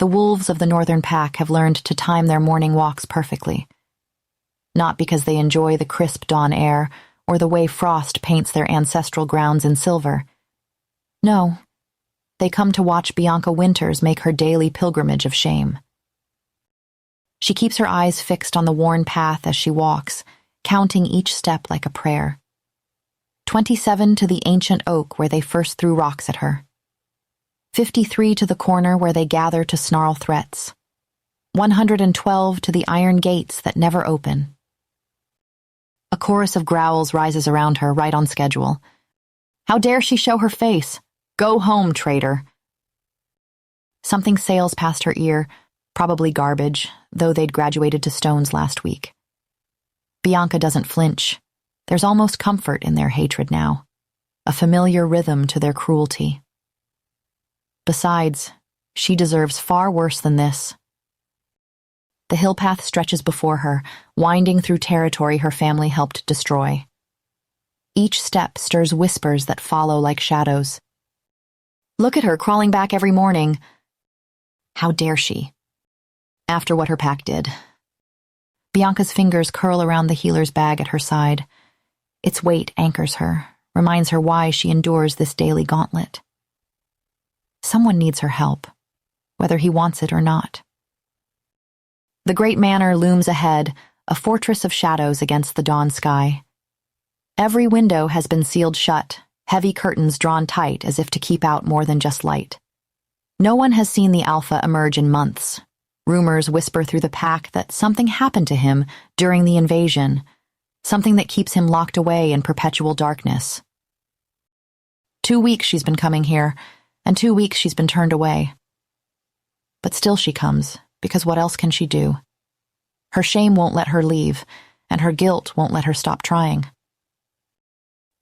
The wolves of the northern pack have learned to time their morning walks perfectly. Not because they enjoy the crisp dawn air or the way frost paints their ancestral grounds in silver. No, they come to watch Bianca Winters make her daily pilgrimage of shame. She keeps her eyes fixed on the worn path as she walks, counting each step like a prayer. 27 to the ancient oak where they first threw rocks at her. 53 to the corner where they gather to snarl threats. 112 to the iron gates that never open. A chorus of growls rises around her, right on schedule. How dare she show her face? Go home, traitor. Something sails past her ear, probably garbage, though they'd graduated to stones last week. Bianca doesn't flinch. There's almost comfort in their hatred now, a familiar rhythm to their cruelty. Besides, she deserves far worse than this. The hill path stretches before her, winding through territory her family helped destroy. Each step stirs whispers that follow like shadows. Look at her crawling back every morning. How dare she? After what her pack did. Bianca's fingers curl around the healer's bag at her side. Its weight anchors her, reminds her why she endures this daily gauntlet. Someone needs her help, whether he wants it or not. The great manor looms ahead, a fortress of shadows against the dawn sky. Every window has been sealed shut, heavy curtains drawn tight as if to keep out more than just light. No one has seen the Alpha emerge in months. Rumors whisper through the pack that something happened to him during the invasion, something that keeps him locked away in perpetual darkness. 2 weeks she's been coming here, and 2 weeks she's been turned away. But still she comes, because what else can she do? Her shame won't let her leave, and her guilt won't let her stop trying.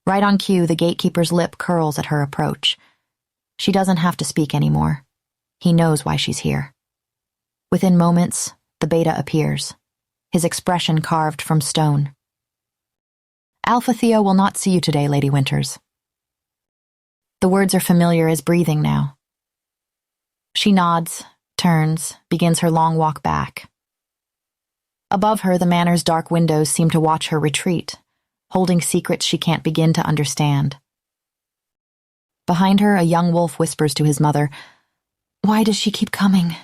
Right on cue, the gatekeeper's lip curls at her approach. She doesn't have to speak anymore. He knows why she's here. Within moments, the beta appears, his expression carved from stone. Alpha Theo will not see you today, Lady Winters. The words are familiar as breathing now. She nods, turns, begins her long walk back. Above her, the manor's dark windows seem to watch her retreat, holding secrets she can't begin to understand. Behind her, a young wolf whispers to his mother, "Why does she keep coming?"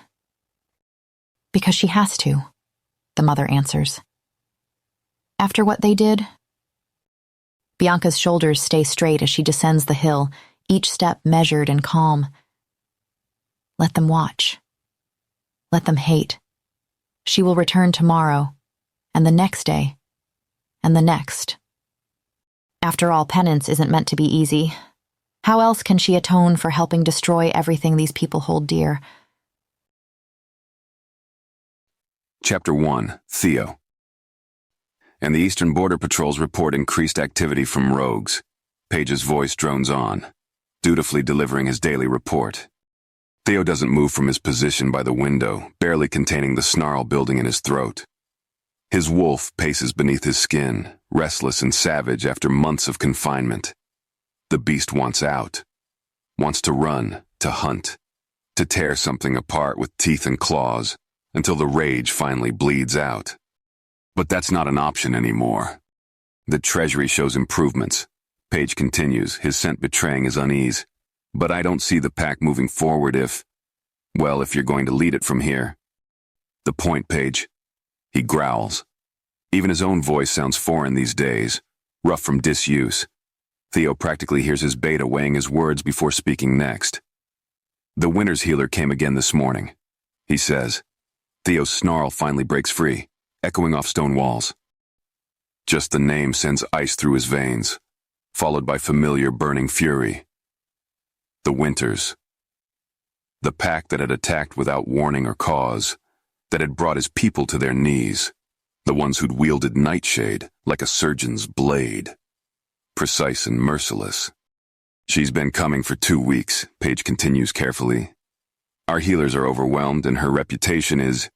"Because she has to," the mother answers. After what they did? Bianca's shoulders stay straight as she descends the hill, each step measured and calm. Let them watch. Let them hate. She will return tomorrow, and the next day, and the next. After all, penance isn't meant to be easy. How else can she atone for helping destroy everything these people hold dear? Chapter 1, Theo. And the Eastern Border Patrols report increased activity from rogues. Page's voice drones on, dutifully delivering his daily report. Theo doesn't move from his position by the window, barely containing the snarl building in his throat. His wolf paces beneath his skin, restless and savage after months of confinement. The beast wants out, wants to run, to hunt, to tear something apart with teeth and claws, until the rage finally bleeds out. But that's not an option anymore. The Treasury shows improvements. Page continues, his scent betraying his unease. But I don't see the pack moving forward if you're going to lead it from here. The point, Page. He growls. Even his own voice sounds foreign these days, rough from disuse. Theo practically hears his beta weighing his words before speaking next. The Winters healer came again this morning, he says. Theo's snarl finally breaks free, echoing off stone walls. Just the name sends ice through his veins, followed by familiar burning fury. The Winters. The pack that had attacked without warning or cause, that had brought his people to their knees, the ones who'd wielded Nightshade like a surgeon's blade. Precise and merciless. She's been coming for 2 weeks, Page continues carefully. Our healers are overwhelmed and her reputation is...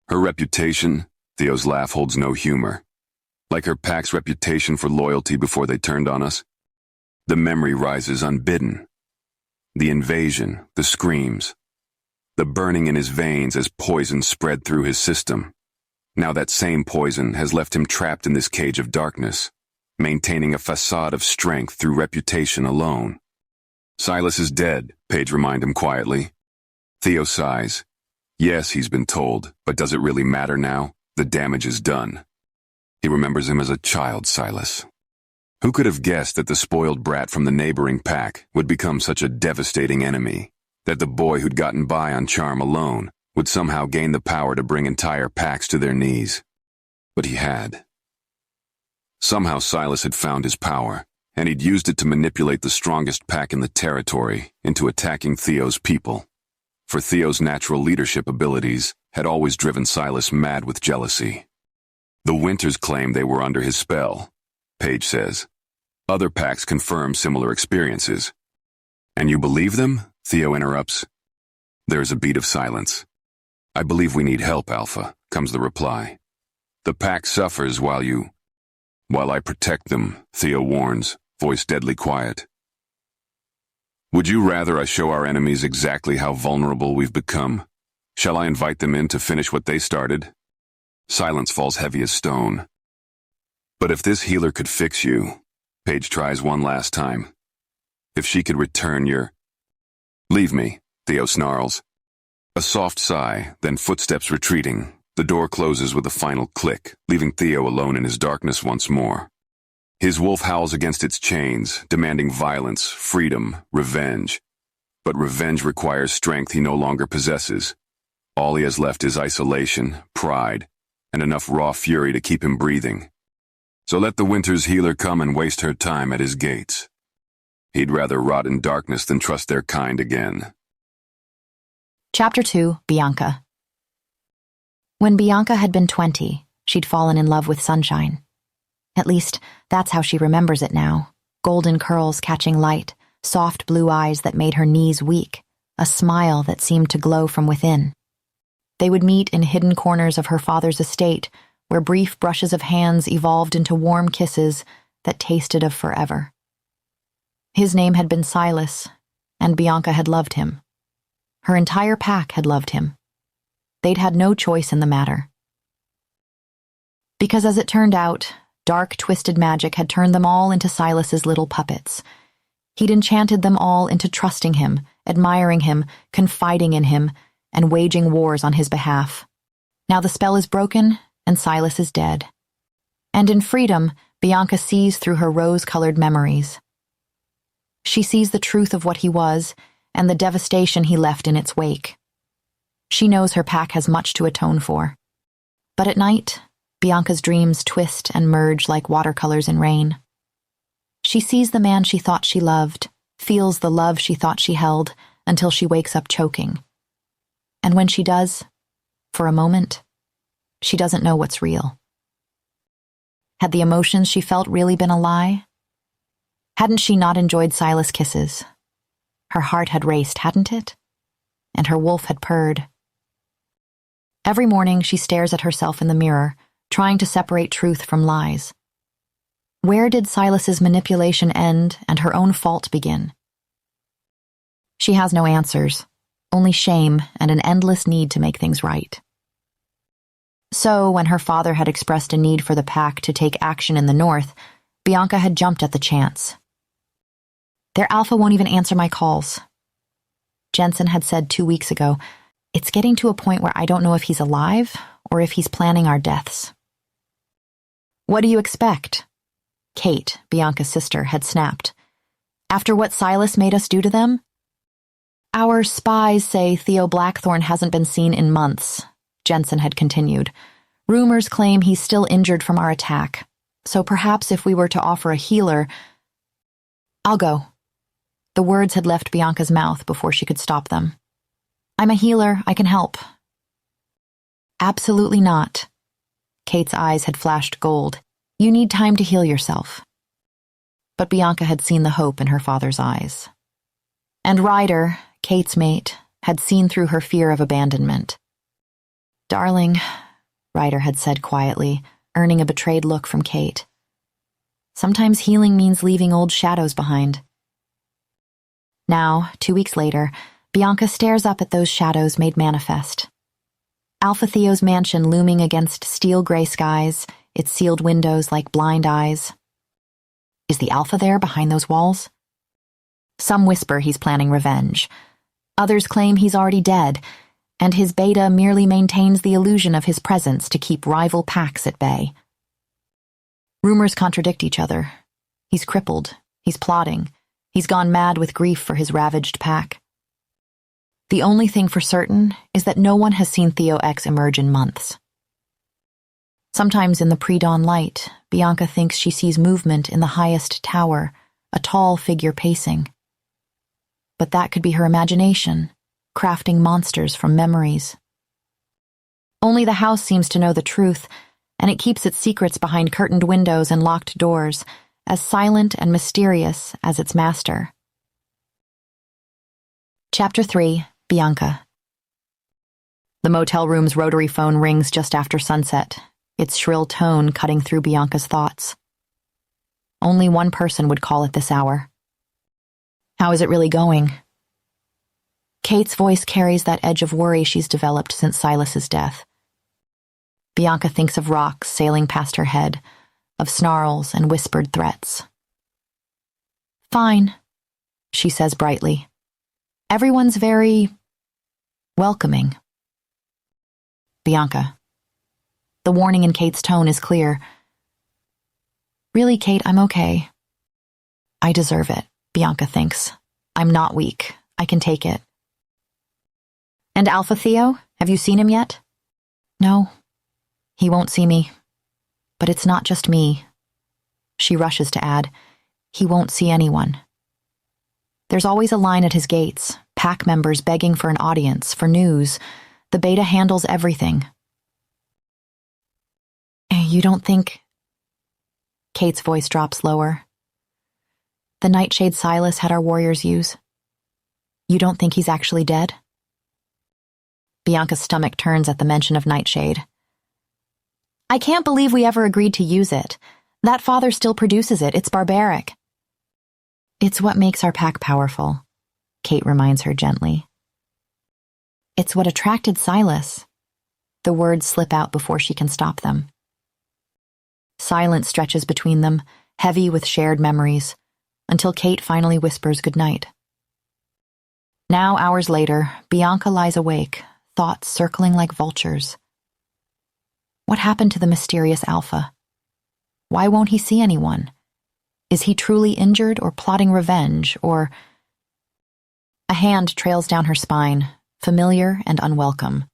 Her reputation? Theo's laugh holds no humor. Like her pack's reputation for loyalty before they turned on us? The memory rises unbidden. The invasion, the screams. the burning in his veins as poison spread through his system. Now that same poison has left him trapped in this cage of darkness, maintaining a facade of strength through reputation alone. Silas is dead, Paige reminded him quietly. Theo sighs. Yes, he's been told, but does it really matter now? The damage is done. He remembers him as a child, Silas. Who could have guessed that the spoiled brat from the neighboring pack would become such a devastating enemy? That the boy who'd gotten by on charm alone would somehow gain the power to bring entire packs to their knees? But he had. Somehow Silas had found his power, and he'd used it to manipulate the strongest pack in the territory into attacking Theo's people. For Theo's natural leadership abilities had always driven Silas mad with jealousy. The Winters claim they were under his spell, Paige says. Other packs confirm similar experiences. And you believe them? Theo interrupts. There is a beat of silence. I believe we need help, Alpha, comes the reply. The pack suffers while I protect them, Theo warns, voice deadly quiet. Would you rather I show our enemies exactly how vulnerable we've become? Shall I invite them in to finish what they started? Silence falls heavy as stone. But if this healer could fix you, Paige tries one last time. If she could return your... Leave me, Theo snarls. A soft sigh, then footsteps retreating. The door closes with a final click, leaving Theo alone in his darkness once more. His wolf howls against its chains, demanding violence, freedom, revenge. But revenge requires strength he no longer possesses. All he has left is isolation, pride, and enough raw fury to keep him breathing. So let the Winter's healer come and waste her time at his gates. He'd rather rot in darkness than trust their kind again. Chapter 2, Bianca. When Bianca had been 20, she'd fallen in love with sunshine. At least, that's how she remembers it now. Golden curls catching light, soft blue eyes that made her knees weak, a smile that seemed to glow from within. They would meet in hidden corners of her father's estate, where brief brushes of hands evolved into warm kisses that tasted of forever. His name had been Silas, and Bianca had loved him. Her entire pack had loved him. They'd had no choice in the matter. Because as it turned out, dark, twisted magic had turned them all into Silas's little puppets. He'd enchanted them all into trusting him, admiring him, confiding in him, and waging wars on his behalf. Now the spell is broken, and Silas is dead. And in freedom, Bianca sees through her rose-colored memories. She sees the truth of what he was, and the devastation he left in its wake. She knows her pack has much to atone for. But at night, Bianca's dreams twist and merge like watercolors in rain. She sees the man she thought she loved, feels the love she thought she held, until she wakes up choking. And when she does, for a moment, she doesn't know what's real. Had the emotions she felt really been a lie? Hadn't she not enjoyed Silas' kisses? Her heart had raced, hadn't it? And her wolf had purred. Every morning she stares at herself in the mirror, trying to separate truth from lies. Where did Silas's manipulation end and her own fault begin? She has no answers, only shame and an endless need to make things right. So, when her father had expressed a need for the pack to take action in the north, Bianca had jumped at the chance. Their Alpha won't even answer my calls. Jensen had said 2 weeks ago, it's getting to a point where I don't know if he's alive or if he's planning our deaths. What do you expect? Kate, Bianca's sister, had snapped. After what Silas made us do to them? Our spies say Theo Blackthorn hasn't been seen in months, Jensen had continued. Rumors claim he's still injured from our attack, so perhaps if we were to offer a healer... I'll go. The words had left Bianca's mouth before she could stop them. I'm a healer, I can help. Absolutely not. Kate's eyes had flashed gold. You need time to heal yourself. But Bianca had seen the hope in her father's eyes. And Ryder, Kate's mate, had seen through her fear of abandonment. Darling, Ryder had said quietly, earning a betrayed look from Kate. Sometimes healing means leaving old shadows behind. Now, 2 weeks later, Bianca stares up at those shadows made manifest. Alpha Theo's mansion looming against steel gray skies, its sealed windows like blind eyes. Is the Alpha there behind those walls? Some whisper he's planning revenge. Others claim he's already dead, and his beta merely maintains the illusion of his presence to keep rival packs at bay. Rumors contradict each other. He's crippled. He's plotting. He's gone mad with grief for his ravaged pack. The only thing for certain is that no one has seen Theo X emerge in months. Sometimes in the pre-dawn light, Bianca thinks she sees movement in the highest tower, a tall figure pacing. But that could be her imagination, crafting monsters from memories. Only the house seems to know the truth, and it keeps its secrets behind curtained windows and locked doors, as silent and mysterious as its master. Chapter 3, Bianca. The motel room's rotary phone rings just after sunset, its shrill tone cutting through Bianca's thoughts. Only one person would call at this hour. How is it really going? Kate's voice carries that edge of worry she's developed since Silas's death. Bianca thinks of rocks sailing past her head, of snarls and whispered threats. Fine, she says brightly. Everyone's very welcoming. Bianca. The warning in Kate's tone is clear. Really, Kate, I'm okay. I deserve it, Bianca thinks. I'm not weak. I can take it. And Alpha Theo? Have you seen him yet? No. He won't see me. But it's not just me. She rushes to add, he won't see anyone. There's always a line at his gates, pack members begging for an audience, for news. The beta handles everything. You don't think... Kate's voice drops lower. The nightshade Silas had our warriors use. You don't think he's actually dead? Bianca's stomach turns at the mention of nightshade. I can't believe we ever agreed to use it. That father still produces it. It's barbaric. It's what makes our pack powerful, Kate reminds her gently. It's what attracted Silas. The words slip out before she can stop them. Silence stretches between them, heavy with shared memories, until Kate finally whispers goodnight. Now, hours later, Bianca lies awake, thoughts circling like vultures. What happened to the mysterious Alpha? Why won't he see anyone? Is he truly injured or plotting revenge, or... A hand trails down her spine, familiar and unwelcome.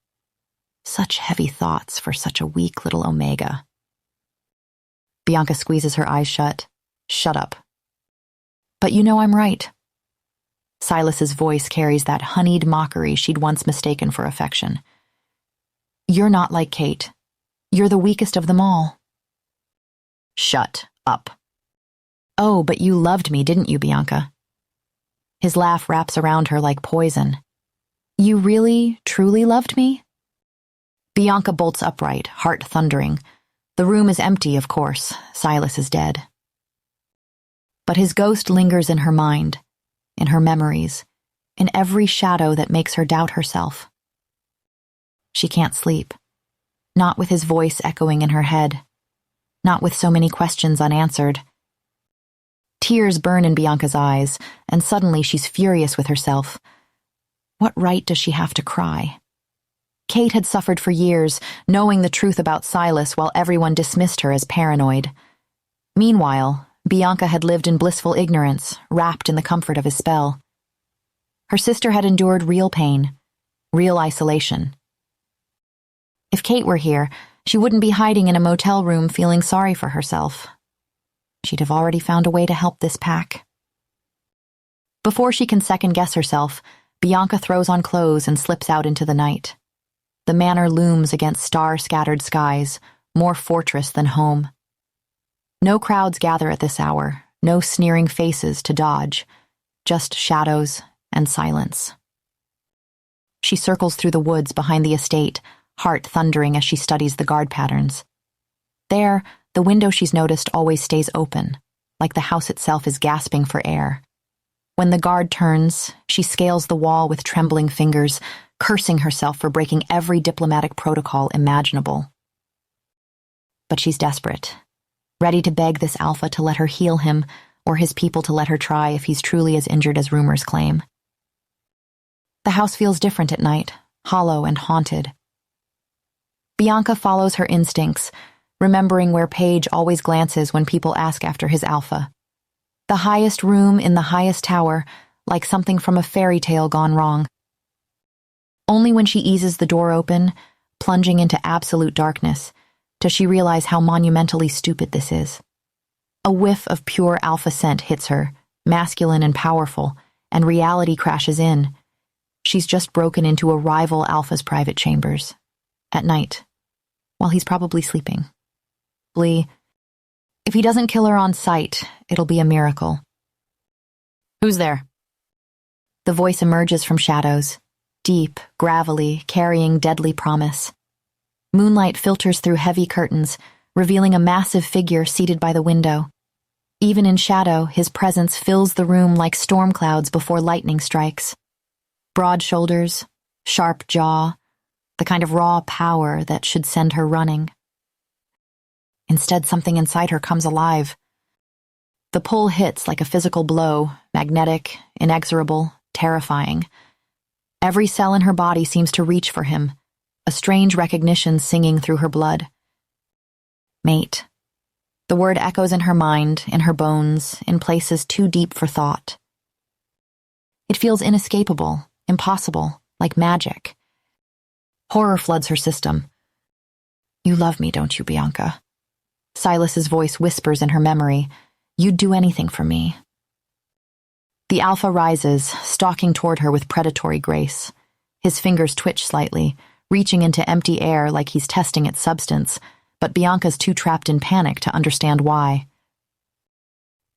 Such heavy thoughts for such a weak little Omega. Bianca squeezes her eyes shut. Shut up. But you know I'm right. Silas's voice carries that honeyed mockery she'd once mistaken for affection. You're not like Kate. You're the weakest of them all. Shut up. Oh, but you loved me, didn't you, Bianca? His laugh wraps around her like poison. You really, truly loved me? Bianca bolts upright, heart thundering. The room is empty, of course. Silas is dead. But his ghost lingers in her mind, in her memories, in every shadow that makes her doubt herself. She can't sleep. Not with his voice echoing in her head. Not with so many questions unanswered. Tears burn in Bianca's eyes, and suddenly she's furious with herself. What right does she have to cry? Kate had suffered for years, knowing the truth about Silas while everyone dismissed her as paranoid. Meanwhile, Bianca had lived in blissful ignorance, wrapped in the comfort of his spell. Her sister had endured real pain, real isolation. If Kate were here, she wouldn't be hiding in a motel room feeling sorry for herself. She'd have already found a way to help this pack. Before she can second-guess herself, Bianca throws on clothes and slips out into the night. The manor looms against star-scattered skies, more fortress than home. No crowds gather at this hour, no sneering faces to dodge, just shadows and silence. She circles through the woods behind the estate, heart thundering as she studies the guard patterns. There, the window she's noticed always stays open, like the house itself is gasping for air. When the guard turns, she scales the wall with trembling fingers, cursing herself for breaking every diplomatic protocol imaginable. But she's desperate, ready to beg this Alpha to let her heal him, or his people to let her try if he's truly as injured as rumors claim. The house feels different at night, hollow and haunted. Bianca follows her instincts, remembering where Paige always glances when people ask after his Alpha. The highest room in the highest tower, like something from a fairy tale gone wrong. Only when she eases the door open, plunging into absolute darkness, does she realize how monumentally stupid this is. A whiff of pure Alpha scent hits her, masculine and powerful, and reality crashes in. She's just broken into a rival Alpha's private chambers. At night, while he's probably sleeping. If he doesn't kill her on sight, it'll be a miracle. Who's there? The voice emerges from shadows, deep, gravelly, carrying deadly promise. Moonlight filters through heavy curtains, revealing a massive figure seated by the window. Even in shadow, his presence fills the room like storm clouds before lightning strikes. Broad shoulders, sharp jaw, the kind of raw power that should send her running. Instead, something inside her comes alive. The pull hits like a physical blow, magnetic, inexorable, terrifying. Every cell in her body seems to reach for him, a strange recognition singing through her blood. Mate. The word echoes in her mind, in her bones, in places too deep for thought. It feels inescapable, impossible, like magic. Horror floods her system. You love me, don't you, Bianca? Silas's voice whispers in her memory. You'd do anything for me. The Alpha rises, stalking toward her with predatory grace. His fingers twitch slightly, reaching into empty air like he's testing its substance, but Bianca's too trapped in panic to understand why.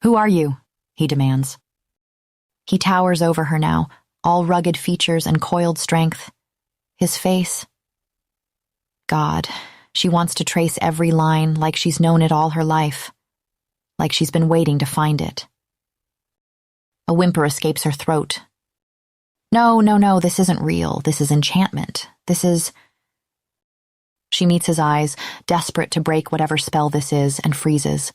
Who are you? He demands. He towers over her now, all rugged features and coiled strength. His face. God, she wants to trace every line like she's known it all her life, like she's been waiting to find it. A whimper escapes her throat. No, this isn't real. This is enchantment. This is... She meets his eyes, desperate to break whatever spell this is, and freezes.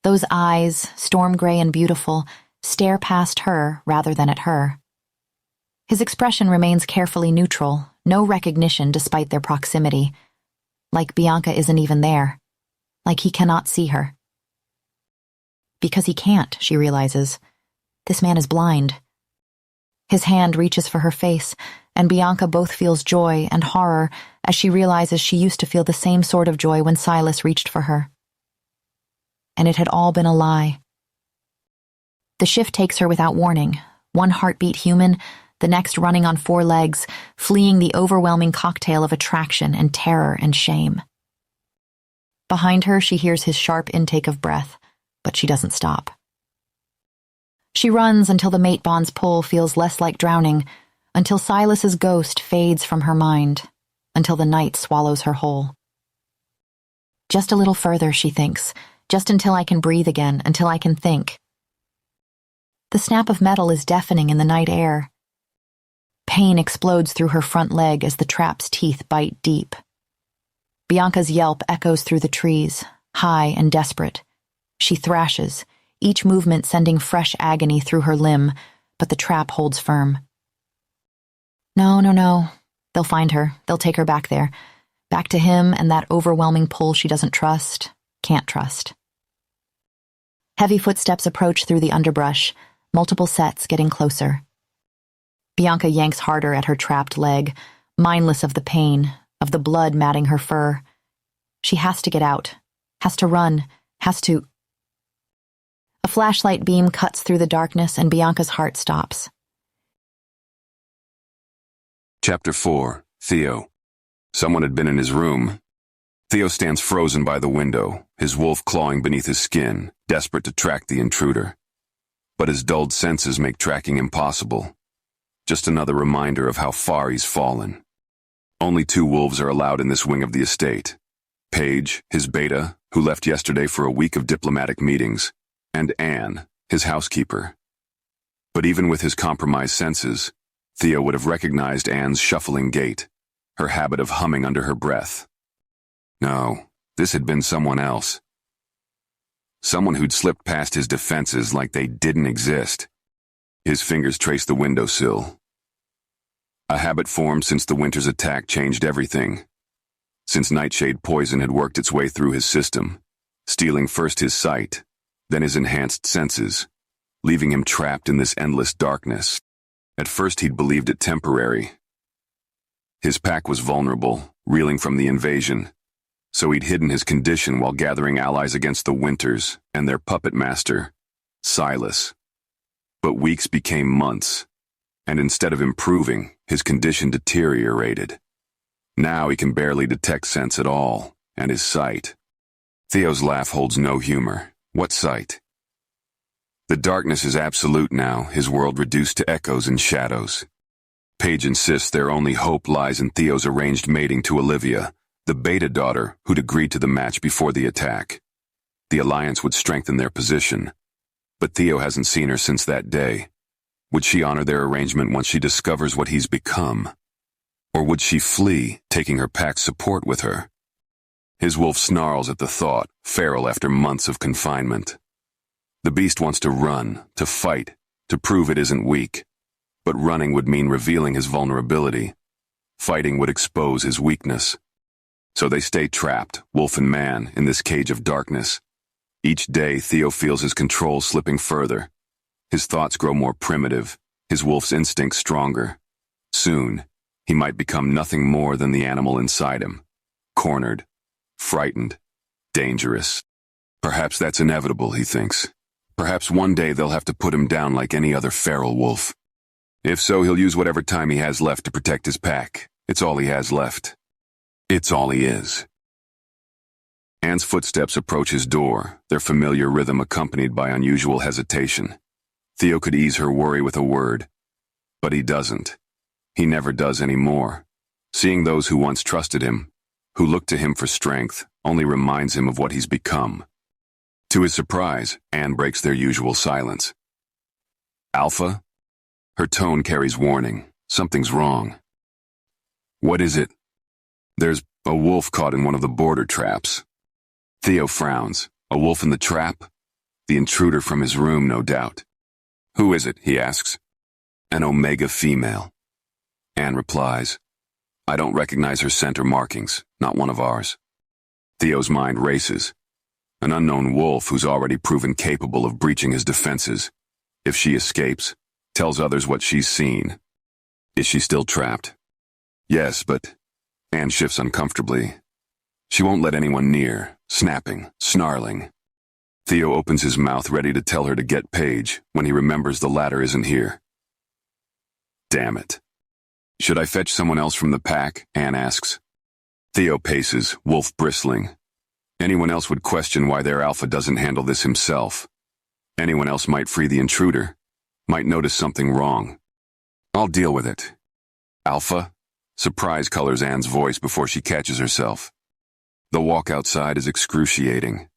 Those eyes, storm gray and beautiful, stare past her rather than at her. His expression remains carefully neutral, no recognition despite their proximity. Like Bianca isn't even there. Like he cannot see her. Because he can't, she realizes. This man is blind. His hand reaches for her face, and Bianca both feels joy and horror as she realizes she used to feel the same sort of joy when Silas reached for her. And it had all been a lie. The shift takes her without warning, one heartbeat human, the next running on 4 legs, fleeing the overwhelming cocktail of attraction and terror and shame. Behind her, she hears his sharp intake of breath, but she doesn't stop. She runs until the mate bond's pull feels less like drowning, until Silas's ghost fades from her mind, until the night swallows her whole. Just a little further, she thinks, just until I can breathe again, until I can think. The snap of metal is deafening in the night air. Pain explodes through her front leg as the trap's teeth bite deep. Bianca's yelp echoes through the trees, high and desperate. She thrashes, each movement sending fresh agony through her limb, but the trap holds firm. No. They'll find her. They'll take her back there. Back to him and that overwhelming pull she doesn't trust, can't trust. Heavy footsteps approach through the underbrush, multiple sets getting closer. Bianca yanks harder at her trapped leg, mindless of the pain, of the blood matting her fur. She has to get out, has to run, has to... A flashlight beam cuts through the darkness and Bianca's heart stops. Chapter 4, Theo. Someone had been in his room. Theo stands frozen by the window, his wolf clawing beneath his skin, desperate to track the intruder. But his dulled senses make tracking impossible. Just another reminder of how far he's fallen. Only 2 wolves are allowed in this wing of the estate. Paige, his beta, who left yesterday for a week of diplomatic meetings, and Anne, his housekeeper, But even with his compromised senses, Theo would have recognized Anne's shuffling gait, her habit of humming under her breath. No, this had been someone else. Someone who'd slipped past his defenses like they didn't exist. His fingers traced the windowsill. A habit formed since the winter's attack changed everything. Since nightshade poison had worked its way through his system, stealing first his sight, then his enhanced senses, leaving him trapped in this endless darkness. At first he'd believed it temporary. His pack was vulnerable, reeling from the invasion, so he'd hidden his condition while gathering allies against the Winters and their puppet master, Silas. But weeks became months, and instead of improving, his condition deteriorated. Now he can barely detect sense at all, and his sight. Theo's laugh holds no humor. What sight? The darkness is absolute now, his world reduced to echoes and shadows. Paige insists their only hope lies in Theo's arranged mating to Olivia, the beta daughter who'd agreed to the match before the attack. The alliance would strengthen their position, but Theo hasn't seen her since that day. Would she honor their arrangement once she discovers what he's become? Or would she flee, taking her pack's support with her? His wolf snarls at the thought, feral after months of confinement. The beast wants to run, to fight, to prove it isn't weak. But running would mean revealing his vulnerability. Fighting would expose his weakness. So they stay trapped, wolf and man, in this cage of darkness. Each day, Theo feels his control slipping further. His thoughts grow more primitive, his wolf's instincts stronger. Soon, he might become nothing more than the animal inside him. Cornered, frightened, dangerous. Perhaps that's inevitable, he thinks. Perhaps one day they'll have to put him down like any other feral wolf. If so, he'll use whatever time he has left to protect his pack. It's all he has left. It's all he is. Anne's footsteps approach his door, their familiar rhythm accompanied by unusual hesitation. Theo could ease her worry with a word. But he doesn't. He never does anymore. Seeing those who once trusted him, who looked to him for strength, only reminds him of what he's become. To his surprise, Anne breaks their usual silence. Alpha? Her tone carries warning. Something's wrong. What is it? There's a wolf caught in one of the border traps. Theo frowns. A wolf in the trap? The intruder from his room, no doubt. Who is it, he asks. An Omega female. Anne replies. I don't recognize her scent or markings, not one of ours. Theo's mind races. An unknown wolf who's already proven capable of breaching his defenses. If she escapes, tells others what she's seen. Is she still trapped? Yes, but Anne shifts uncomfortably. She won't let anyone near, snapping, snarling. Theo opens his mouth ready to tell her to get Paige when he remembers the latter isn't here. Damn it. Should I fetch someone else from the pack? Anne asks. Theo paces, wolf bristling. Anyone else would question why their alpha doesn't handle this himself. Anyone else might free the intruder, might notice something wrong. I'll deal with it. Alpha? Surprise colors Anne's voice before she catches herself. The walk outside is excruciating.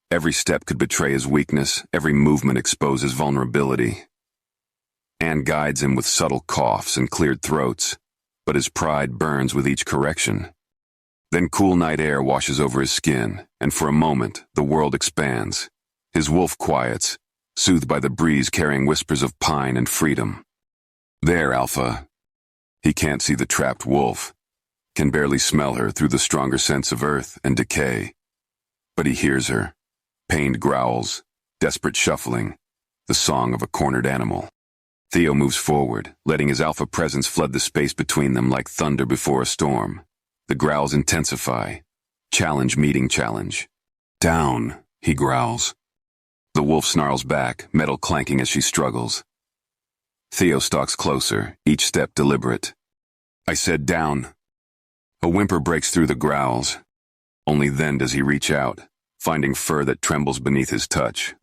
Every step could betray his weakness, every movement expose his vulnerability. Anne guides him with subtle coughs and cleared throats, but his pride burns with each correction. Then cool night air washes over his skin, and for a moment, the world expands. His wolf quiets, soothed by the breeze carrying whispers of pine and freedom. There, Alpha. He can't see the trapped wolf, can barely smell her through the stronger sense of earth and decay. But he hears her, pained growls, desperate shuffling, the song of a cornered animal. Theo moves forward, letting his alpha presence flood the space between them like thunder before a storm. The growls intensify. Challenge meeting challenge. Down, he growls. The wolf snarls back, metal clanking as she struggles. Theo stalks closer, each step deliberate. I said down. A whimper breaks through the growls. Only then does he reach out, finding fur that trembles beneath his touch.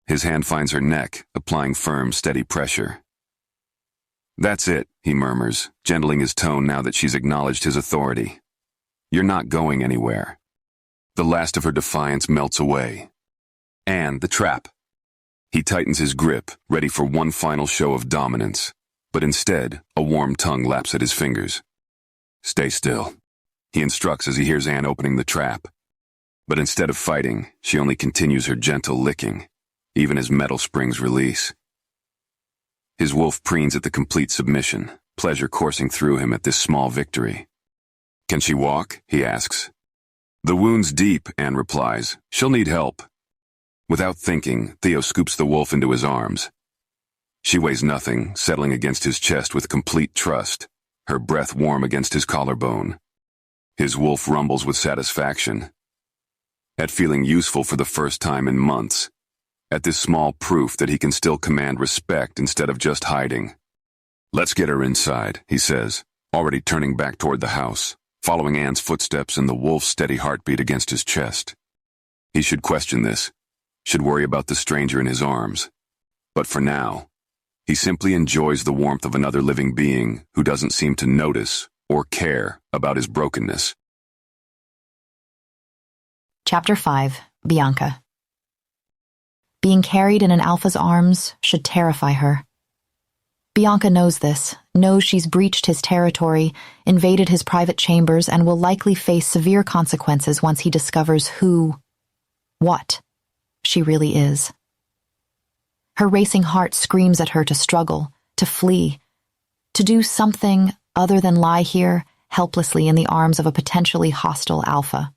His hand finds her neck, applying firm, steady pressure. That's it, he murmurs, gentling his tone now that she's acknowledged his authority. You're not going anywhere. The last of her defiance melts away. Anne, the trap. He tightens his grip, ready for one final show of dominance. But instead, a warm tongue laps at his fingers. "Stay still," he instructs as he hears Anne opening the trap. But instead of fighting, she only continues her gentle licking, even as metal springs release. His wolf preens at the complete submission, pleasure coursing through him at this small victory. "Can she walk?" he asks. "The wound's deep," Anne replies. "She'll need help." Without thinking, Theo scoops the wolf into his arms. She weighs nothing, settling against his chest with complete trust, her breath warm against his collarbone. His wolf rumbles with satisfaction. At feeling useful for the first time in months. At this small proof that he can still command respect instead of just hiding. "Let's get her inside," he says, already turning back toward the house, following Anne's footsteps and the wolf's steady heartbeat against his chest. He should question this, should worry about the stranger in his arms. But for now, he simply enjoys the warmth of another living being who doesn't seem to notice or care about his brokenness. Chapter 5. Bianca. Being carried in an alpha's arms should terrify her. Bianca knows this, knows she's breached his territory, invaded his private chambers, and will likely face severe consequences once he discovers what she really is. Her racing heart screams at her to struggle, to flee, to do something other than lie here helplessly in the arms of a potentially hostile alpha.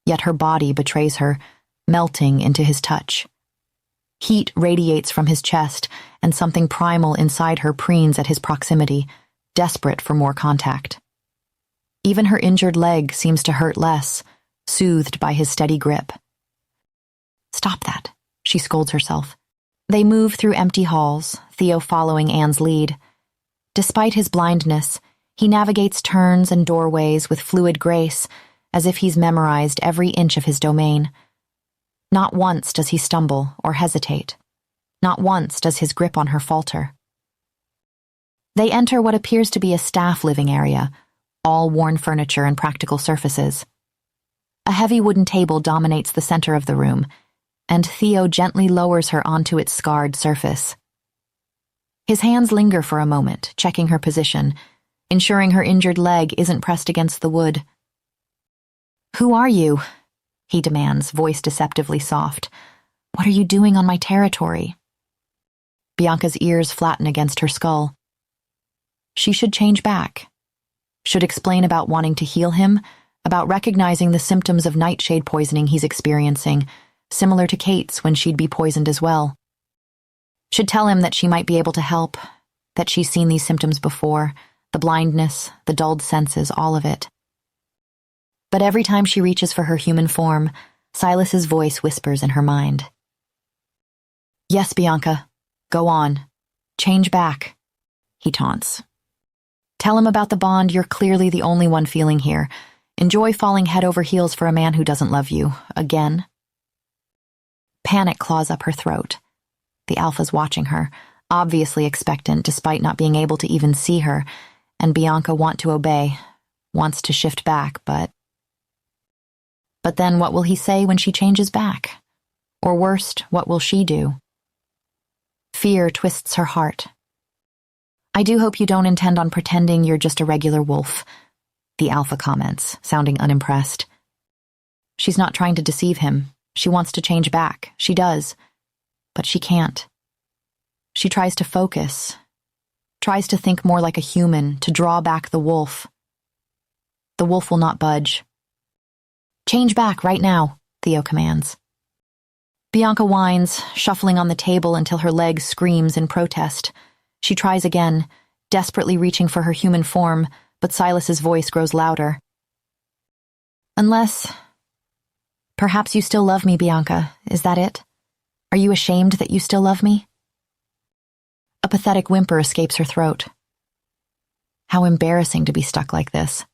Yet her body betrays her, melting into his touch. Heat radiates from his chest, and something primal inside her preens at his proximity, desperate for more contact. Even her injured leg seems to hurt less, soothed by his steady grip. "Stop that," she scolds herself. They move through empty halls, Theo following Anne's lead. Despite his blindness, he navigates turns and doorways with fluid grace, as if he's memorized every inch of his domain. Not once does he stumble or hesitate. Not once does his grip on her falter. They enter what appears to be a staff living area, all worn furniture and practical surfaces. A heavy wooden table dominates the center of the room, and Theo gently lowers her onto its scarred surface. His hands linger for a moment, checking her position, ensuring her injured leg isn't pressed against the wood. "Who are you?" he demands, voice deceptively soft. "What are you doing on my territory?" Bianca's ears flatten against her skull. She should change back. Should explain about wanting to heal him, about recognizing the symptoms of nightshade poisoning he's experiencing, similar to Kate's when she'd be poisoned as well. Should tell him that she might be able to help, that she's seen these symptoms before, the blindness, the dulled senses, all of it. But every time she reaches for her human form, Silas's voice whispers in her mind. "Yes, Bianca, go on. Change back," he taunts. "Tell him about the bond you're clearly the only one feeling here. Enjoy falling head over heels for a man who doesn't love you, again." Panic claws up her throat. The alpha's watching her, obviously expectant despite not being able to even see her, and Bianca wants to obey, wants to shift back, but then what will he say when she changes back? Or worst, what will she do? Fear twists her heart. "I do hope you don't intend on pretending you're just a regular wolf," the alpha comments, sounding unimpressed. She's not trying to deceive him. She wants to change back. She does. But she can't. She tries to focus, tries to think more like a human, to draw back the wolf. The wolf will not budge. "Change back right now," Theo commands. Bianca whines, shuffling on the table until her leg screams in protest. She tries again, desperately reaching for her human form, but Silas's voice grows louder. "Unless... perhaps you still love me, Bianca. Is that it? Are you ashamed that you still love me?" A pathetic whimper escapes her throat. How embarrassing to be stuck like this.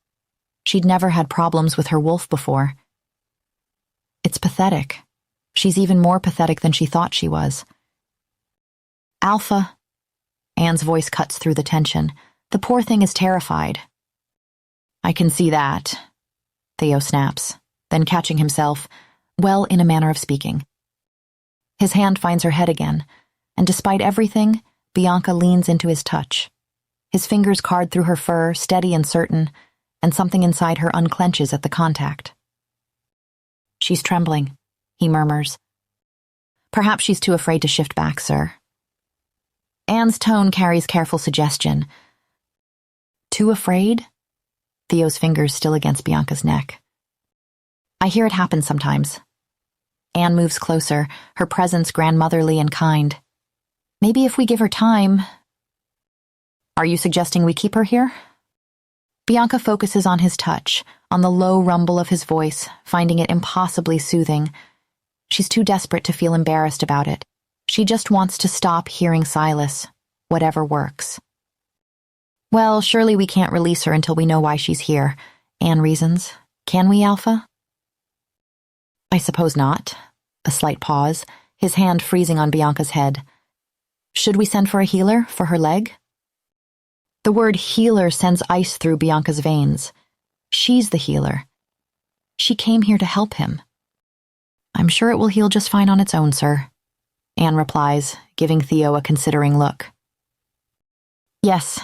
She'd never had problems with her wolf before. It's pathetic. She's even more pathetic than she thought she was. "Alpha." Anne's voice cuts through the tension. "The poor thing is terrified." "I can see that," Theo snaps, then catching himself, well, in a manner of speaking. His hand finds her head again, and despite everything, Bianca leans into his touch. His fingers card through her fur, steady and certain, and something inside her unclenches at the contact. "She's trembling," he murmurs. "Perhaps she's too afraid to shift back, sir." Anne's tone carries careful suggestion. "Too afraid?" Theo's fingers still against Bianca's neck. "I hear it happen sometimes." Anne moves closer, her presence grandmotherly and kind. "Maybe if we give her time—" "Are you suggesting we keep her here?" Bianca focuses on his touch, on the low rumble of his voice, finding it impossibly soothing. She's too desperate to feel embarrassed about it. She just wants to stop hearing Silas, whatever works. "Well, surely we can't release her until we know why she's here," Anne reasons. "Can we, Alpha?" "I suppose not." A slight pause, his hand freezing on Bianca's head. "Should we send for a healer for her leg?" The word healer sends ice through Bianca's veins. She's the healer. She came here to help him. "I'm sure it will heal just fine on its own, sir," Anne replies, giving Theo a considering look. "Yes,"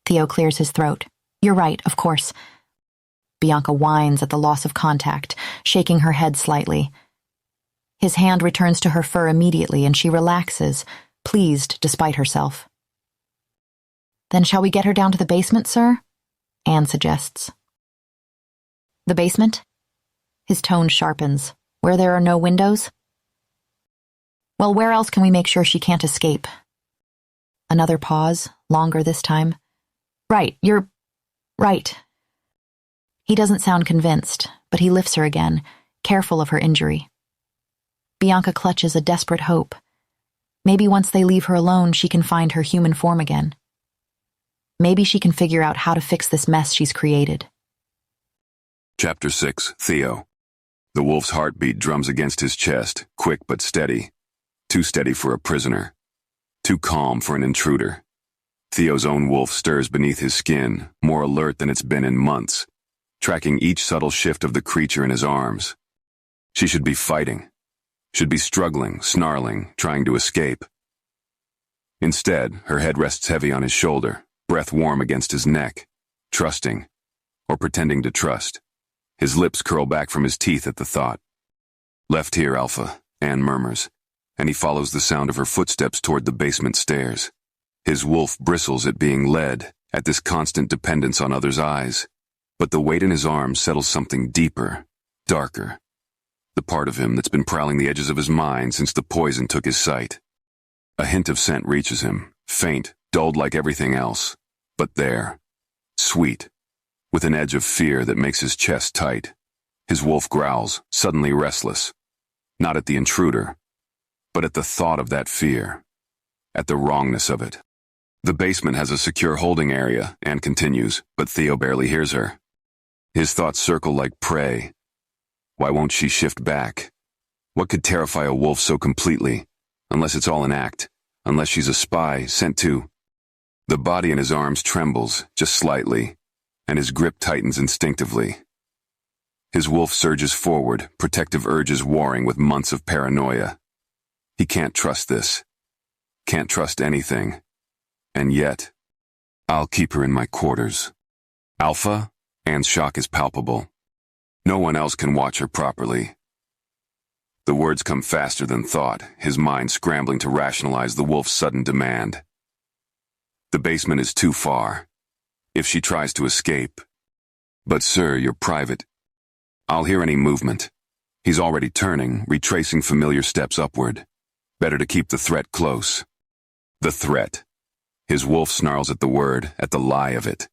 Theo clears his throat. "You're right, of course." Bianca whines at the loss of contact, shaking her head slightly. His hand returns to her fur immediately, and she relaxes, pleased despite herself. "Then shall we get her down to the basement, sir?" Anne suggests. "The basement?" His tone sharpens. "Where there are no windows?" "Well, where else can we make sure she can't escape?" Another pause, longer this time. "Right, you're right." He doesn't sound convinced, but he lifts her again, careful of her injury. Bianca clutches a desperate hope. Maybe once they leave her alone, she can find her human form again. Maybe she can figure out how to fix this mess she's created. Chapter 6, Theo. The wolf's heartbeat drums against his chest, quick but steady. Too steady for a prisoner. Too calm for an intruder. Theo's own wolf stirs beneath his skin, more alert than it's been in months, tracking each subtle shift of the creature in his arms. She should be fighting. Should be struggling, snarling, trying to escape. Instead, her head rests heavy on his shoulder, breath warm against his neck, trusting, or pretending to trust. His lips curl back from his teeth at the thought. "Left here, Alpha," Anne murmurs, and he follows the sound of her footsteps toward the basement stairs. His wolf bristles at being led, at this constant dependence on others' eyes. But the weight in his arms settles something deeper, darker. The part of him that's been prowling the edges of his mind since the poison took his sight. A hint of scent reaches him, faint, dulled like everything else, but there, sweet, with an edge of fear that makes his chest tight. His wolf growls, suddenly restless, not at the intruder, but at the thought of that fear, at the wrongness of it. The basement has a secure holding area, Anne continues, but Theo barely hears her. His thoughts circle like prey. Why won't she shift back? What could terrify a wolf so completely, unless it's all an act, unless she's a spy sent to... The body in his arms trembles, just slightly, and his grip tightens instinctively. His wolf surges forward, protective urges warring with months of paranoia. He can't trust this. Can't trust anything. And yet, "I'll keep her in my quarters." "Alpha?" Anne's shock is palpable. No one else can watch her properly. The words come faster than thought, his mind scrambling to rationalize the wolf's sudden demand. The basement is too far. If she tries to escape... "But sir, you're private." "I'll hear any movement." He's already turning, retracing familiar steps upward. Better to keep the threat close. The threat. His wolf snarls at the word, at the lie of it.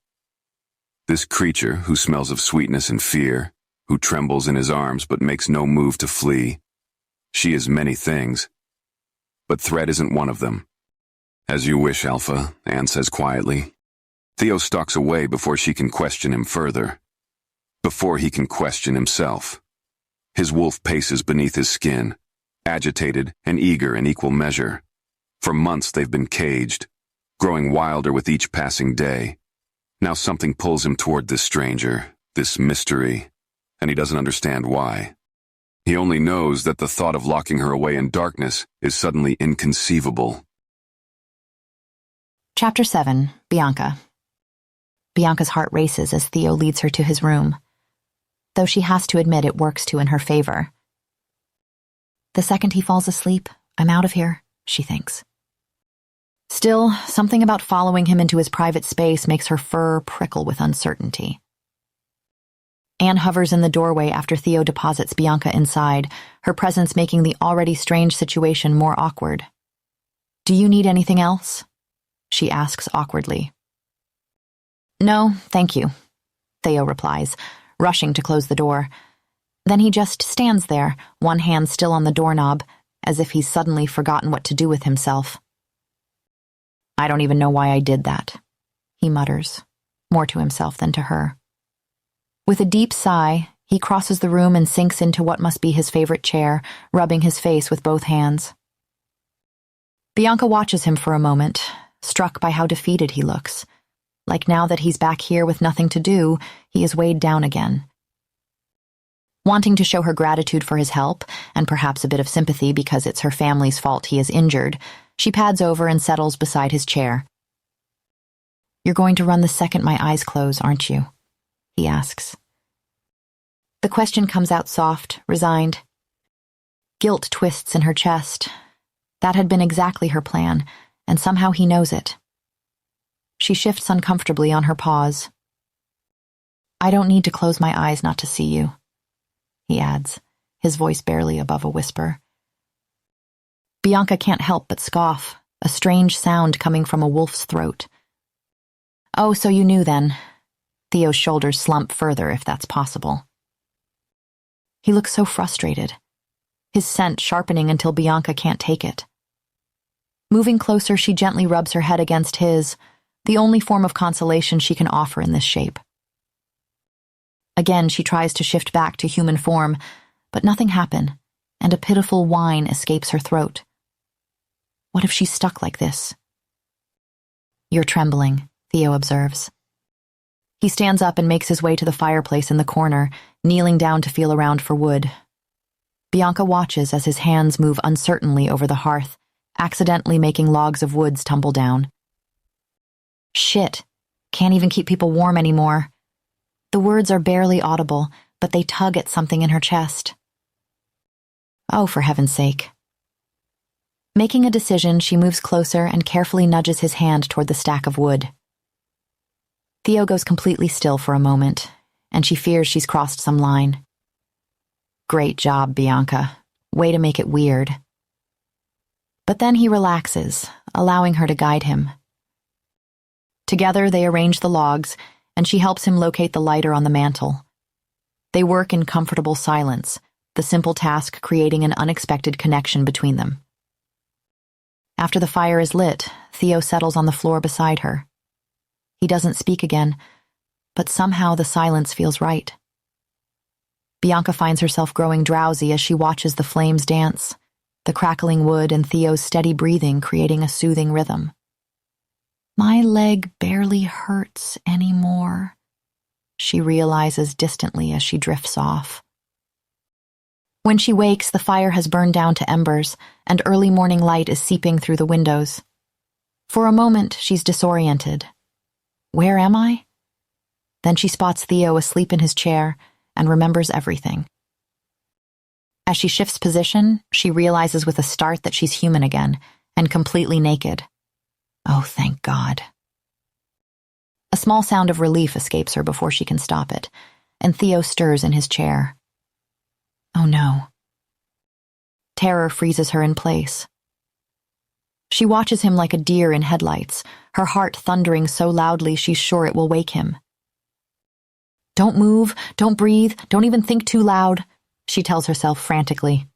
This creature, who smells of sweetness and fear, who trembles in his arms but makes no move to flee. She is many things, but threat isn't one of them. "As you wish, Alpha," Anne says quietly. Theo stalks away before she can question him further. Before he can question himself. His wolf paces beneath his skin, agitated and eager in equal measure. For months they've been caged, growing wilder with each passing day. Now something pulls him toward this stranger, this mystery, and he doesn't understand why. He only knows that the thought of locking her away in darkness is suddenly inconceivable. Chapter 7. Bianca. Bianca's heart races as Theo leads her to his room, though she has to admit it works in her favor. The second he falls asleep, I'm out of here, she thinks. Still, something about following him into his private space makes her fur prickle with uncertainty. Anne hovers in the doorway after Theo deposits Bianca inside, her presence making the already strange situation more awkward. "Do you need anything else?" she asks awkwardly. "No, thank you," Theo replies, rushing to close the door. Then he just stands there, one hand still on the doorknob, as if he's suddenly forgotten what to do with himself. "I don't even know why I did that," he mutters, more to himself than to her. With a deep sigh, he crosses the room and sinks into what must be his favorite chair, rubbing his face with both hands. Bianca watches him for a moment, struck by how defeated he looks. Like now that he's back here with nothing to do, he is weighed down again. Wanting to show her gratitude for his help, and perhaps a bit of sympathy because it's her family's fault he is injured, she pads over and settles beside his chair. "You're going to run the second my eyes close, aren't you?" he asks. The question comes out soft, resigned. Guilt twists in her chest. That had been exactly her plan, and somehow he knows it. She shifts uncomfortably on her pause. "I don't need to close my eyes not to see you," he adds, his voice barely above a whisper. Bianca can't help but scoff, a strange sound coming from a wolf's throat. "Oh, so you knew then." Theo's shoulders slump further, if that's possible. He looks so frustrated, his scent sharpening until Bianca can't take it. Moving closer, she gently rubs her head against his, the only form of consolation she can offer in this shape. Again, she tries to shift back to human form, but nothing happens, and a pitiful whine escapes her throat. What if she's stuck like this? "You're trembling," Theo observes. He stands up and makes his way to the fireplace in the corner, kneeling down to feel around for wood. Bianca watches as his hands move uncertainly over the hearth, accidentally making logs of wood tumble down. Shit, can't even keep people warm anymore. The words are barely audible, but they tug at something in her chest. Oh, for heaven's sake. Making a decision, she moves closer and carefully nudges his hand toward the stack of wood. Theo goes completely still for a moment, and she fears she's crossed some line. Great job, Bianca. Way to make it weird. But then he relaxes, allowing her to guide him. Together, they arrange the logs, and she helps him locate the lighter on the mantel. They work in comfortable silence, the simple task creating an unexpected connection between them. After the fire is lit, Theo settles on the floor beside her. He doesn't speak again, but somehow the silence feels right. Bianca finds herself growing drowsy as she watches the flames dance, the crackling wood and Theo's steady breathing creating a soothing rhythm. My leg barely hurts anymore, she realizes distantly as she drifts off. When she wakes, the fire has burned down to embers, and early morning light is seeping through the windows. For a moment, she's disoriented. Where am I? Then she spots Theo asleep in his chair and remembers everything. As she shifts position, she realizes with a start that she's human again and completely naked. Oh, thank God. A small sound of relief escapes her before she can stop it, and Theo stirs in his chair. Oh no. Terror freezes her in place. She watches him like a deer in headlights, her heart thundering so loudly she's sure it will wake him. Don't move, don't breathe, don't even think too loud, she tells herself frantically.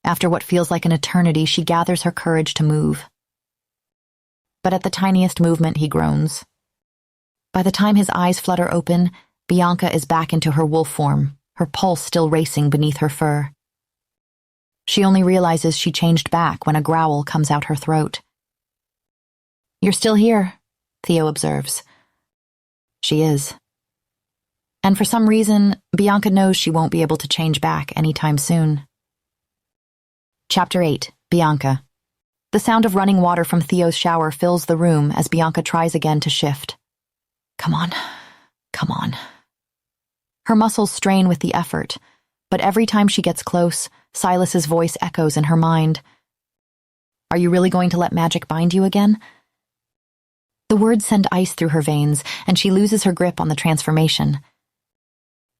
After what feels like an eternity, she gathers her courage to move. But at the tiniest movement, he groans. By the time his eyes flutter open, Bianca is back into her wolf form, her pulse still racing beneath her fur. She only realizes she changed back when a growl comes out her throat. You're still here, Theo observes. She is. And for some reason, Bianca knows she won't be able to change back anytime soon. Chapter 8. Bianca. The sound of running water from Theo's shower fills the room as Bianca tries again to shift. Come on. Come on. Her muscles strain with the effort, but every time she gets close, Silas's voice echoes in her mind. Are you really going to let magic bind you again? The words send ice through her veins, and she loses her grip on the transformation.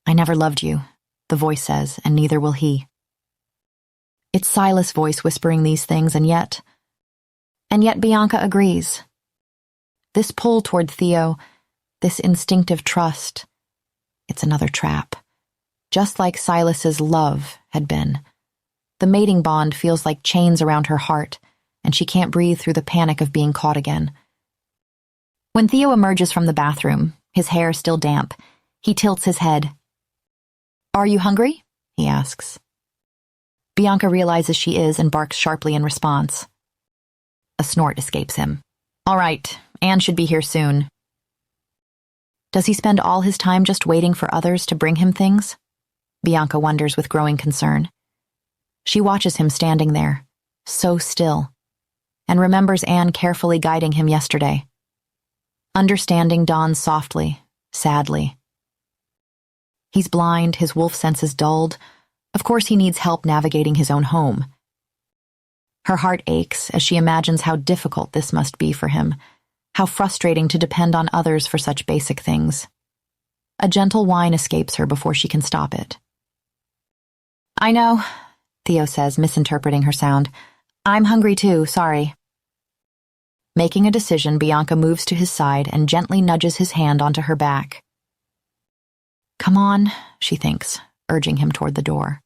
I never loved you, the voice says, and neither will he. It's Silas' voice whispering these things, and yet Bianca agrees. This pull toward Theo, this instinctive trust, it's another trap. Just like Silas's love had been. The mating bond feels like chains around her heart, and she can't breathe through the panic of being caught again. When Theo emerges from the bathroom, his hair still damp, he tilts his head. Are you hungry? He asks. Bianca realizes she is and barks sharply in response. A snort escapes him. All right, Anne should be here soon. Does he spend all his time just waiting for others to bring him things? Bianca wonders with growing concern. She watches him standing there, so still, and remembers Anne carefully guiding him yesterday. Understanding dawns softly, sadly. He's blind, his wolf senses dulled. Of course he needs help navigating his own home. Her heart aches as she imagines how difficult this must be for him, how frustrating to depend on others for such basic things. A gentle whine escapes her before she can stop it. I know, Theo says, misinterpreting her sound. I'm hungry too, sorry. Making a decision, Bianca moves to his side and gently nudges his hand onto her back. Come on, she thinks, urging him toward the door.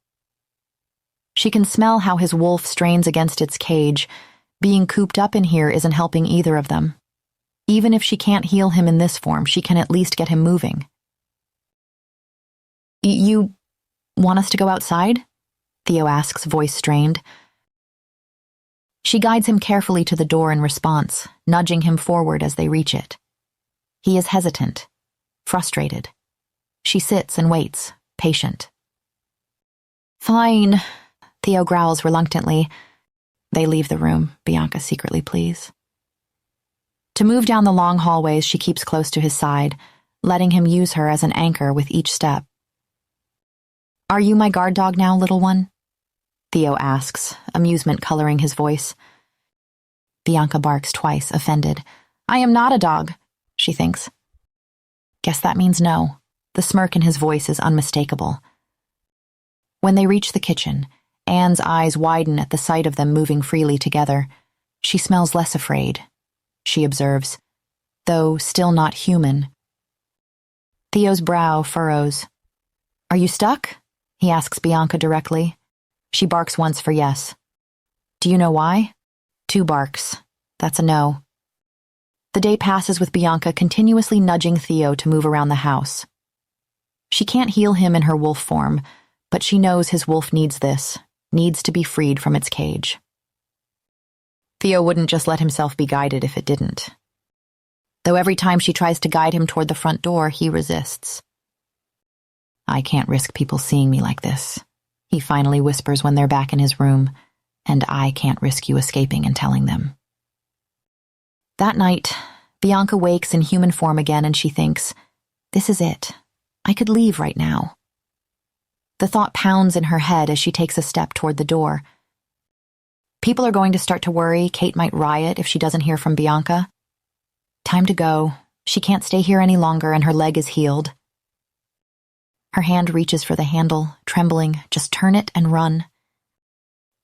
She can smell how his wolf strains against its cage. Being cooped up in here isn't helping either of them. Even if she can't heal him in this form, she can at least get him moving. You want us to go outside? Theo asks, voice strained. She guides him carefully to the door in response, nudging him forward as they reach it. He is hesitant, frustrated. She sits and waits, patient. Fine, Theo growls reluctantly. They leave the room, Bianca secretly pleads. To move down the long hallways, she keeps close to his side, letting him use her as an anchor with each step. Are you my guard dog now, little one? Theo asks, amusement coloring his voice. Bianca barks twice, offended. I am not a dog, she thinks. Guess that means no. The smirk in his voice is unmistakable. When they reach the kitchen, Anne's eyes widen at the sight of them moving freely together. She smells less afraid, she observes, though still not human. Theo's brow furrows. Are you stuck? He asks Bianca directly. She barks once for yes. Do you know why? 2 barks. That's a no. The day passes with Bianca continuously nudging Theo to move around the house. She can't heal him in her wolf form, but she knows his wolf needs this, needs to be freed from its cage. Theo wouldn't just let himself be guided if it didn't. Though every time she tries to guide him toward the front door, he resists. I can't risk people seeing me like this, he finally whispers when they're back in his room, and I can't risk you escaping and telling them. That night, Bianca wakes in human form again and she thinks, this is it. I could leave right now. The thought pounds in her head as she takes a step toward the door. People are going to start to worry. Kate might riot if she doesn't hear from Bianca. Time to go. She can't stay here any longer and her leg is healed. Her hand reaches for the handle, trembling, just turn it and run.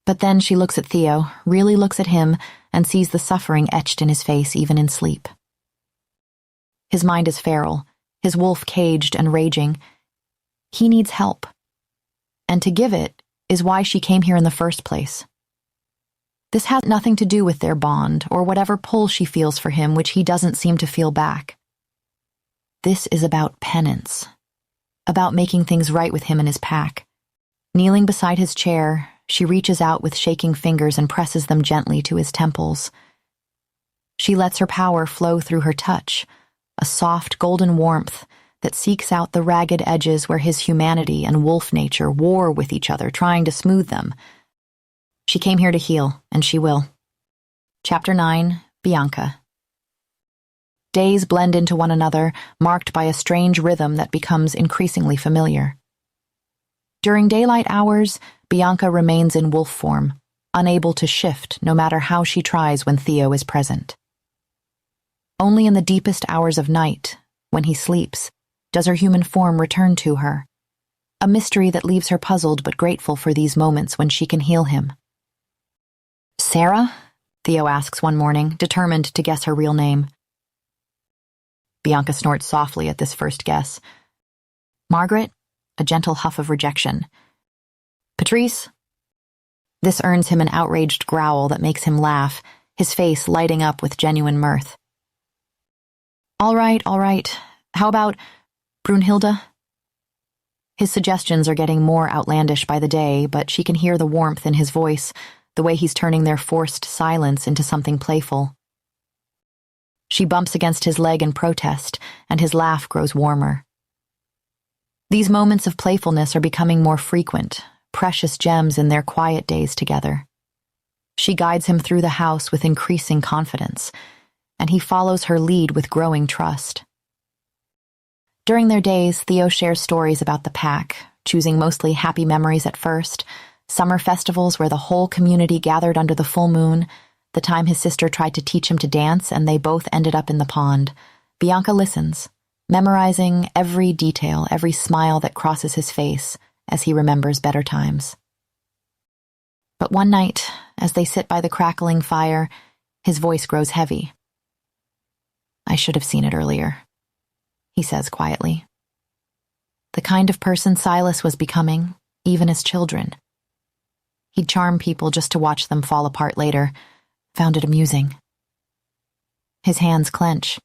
But then she looks at Theo, really looks at him, and sees the suffering etched in his face even in sleep. His mind is feral, his wolf caged and raging. He needs help. And to give it is why she came here in the first place. This has nothing to do with their bond or whatever pull she feels for him, which he doesn't seem to feel back. This is about penance, about making things right with him and his pack. Kneeling beside his chair, she reaches out with shaking fingers and presses them gently to his temples. She lets her power flow through her touch, a soft golden warmth that seeks out the ragged edges where his humanity and wolf nature war with each other, trying to smooth them. She came here to heal, and she will. Chapter 9, Bianca. Days blend into one another, marked by a strange rhythm that becomes increasingly familiar. During daylight hours, Bianca remains in wolf form, unable to shift no matter how she tries when Theo is present. Only in the deepest hours of night, when he sleeps, does her human form return to her, a mystery that leaves her puzzled but grateful for these moments when she can heal him. "Sarah?" Theo asks one morning, determined to guess her real name. Bianca snorts softly at this first guess. "Margaret?" A gentle huff of rejection. "Patrice?" This earns him an outraged growl that makes him laugh, his face lighting up with genuine mirth. All right. How about Brunhilde?" His suggestions are getting more outlandish by the day, but she can hear the warmth in his voice, the way he's turning their forced silence into something playful. She bumps against his leg in protest, and his laugh grows warmer. These moments of playfulness are becoming more frequent, precious gems in their quiet days together. She guides him through the house with increasing confidence, and he follows her lead with growing trust. During their days, Theo shares stories about the pack, choosing mostly happy memories at first, summer festivals where the whole community gathered under the full moon, the time his sister tried to teach him to dance and they both ended up in the pond. Bianca listens, memorizing every detail, every smile that crosses his face as he remembers better times. But one night, as they sit by the crackling fire, his voice grows heavy. "I should have seen it earlier," he says quietly. The kind of person Silas was becoming, even as children. He'd charm people just to watch them fall apart later, found it amusing. His hands clench.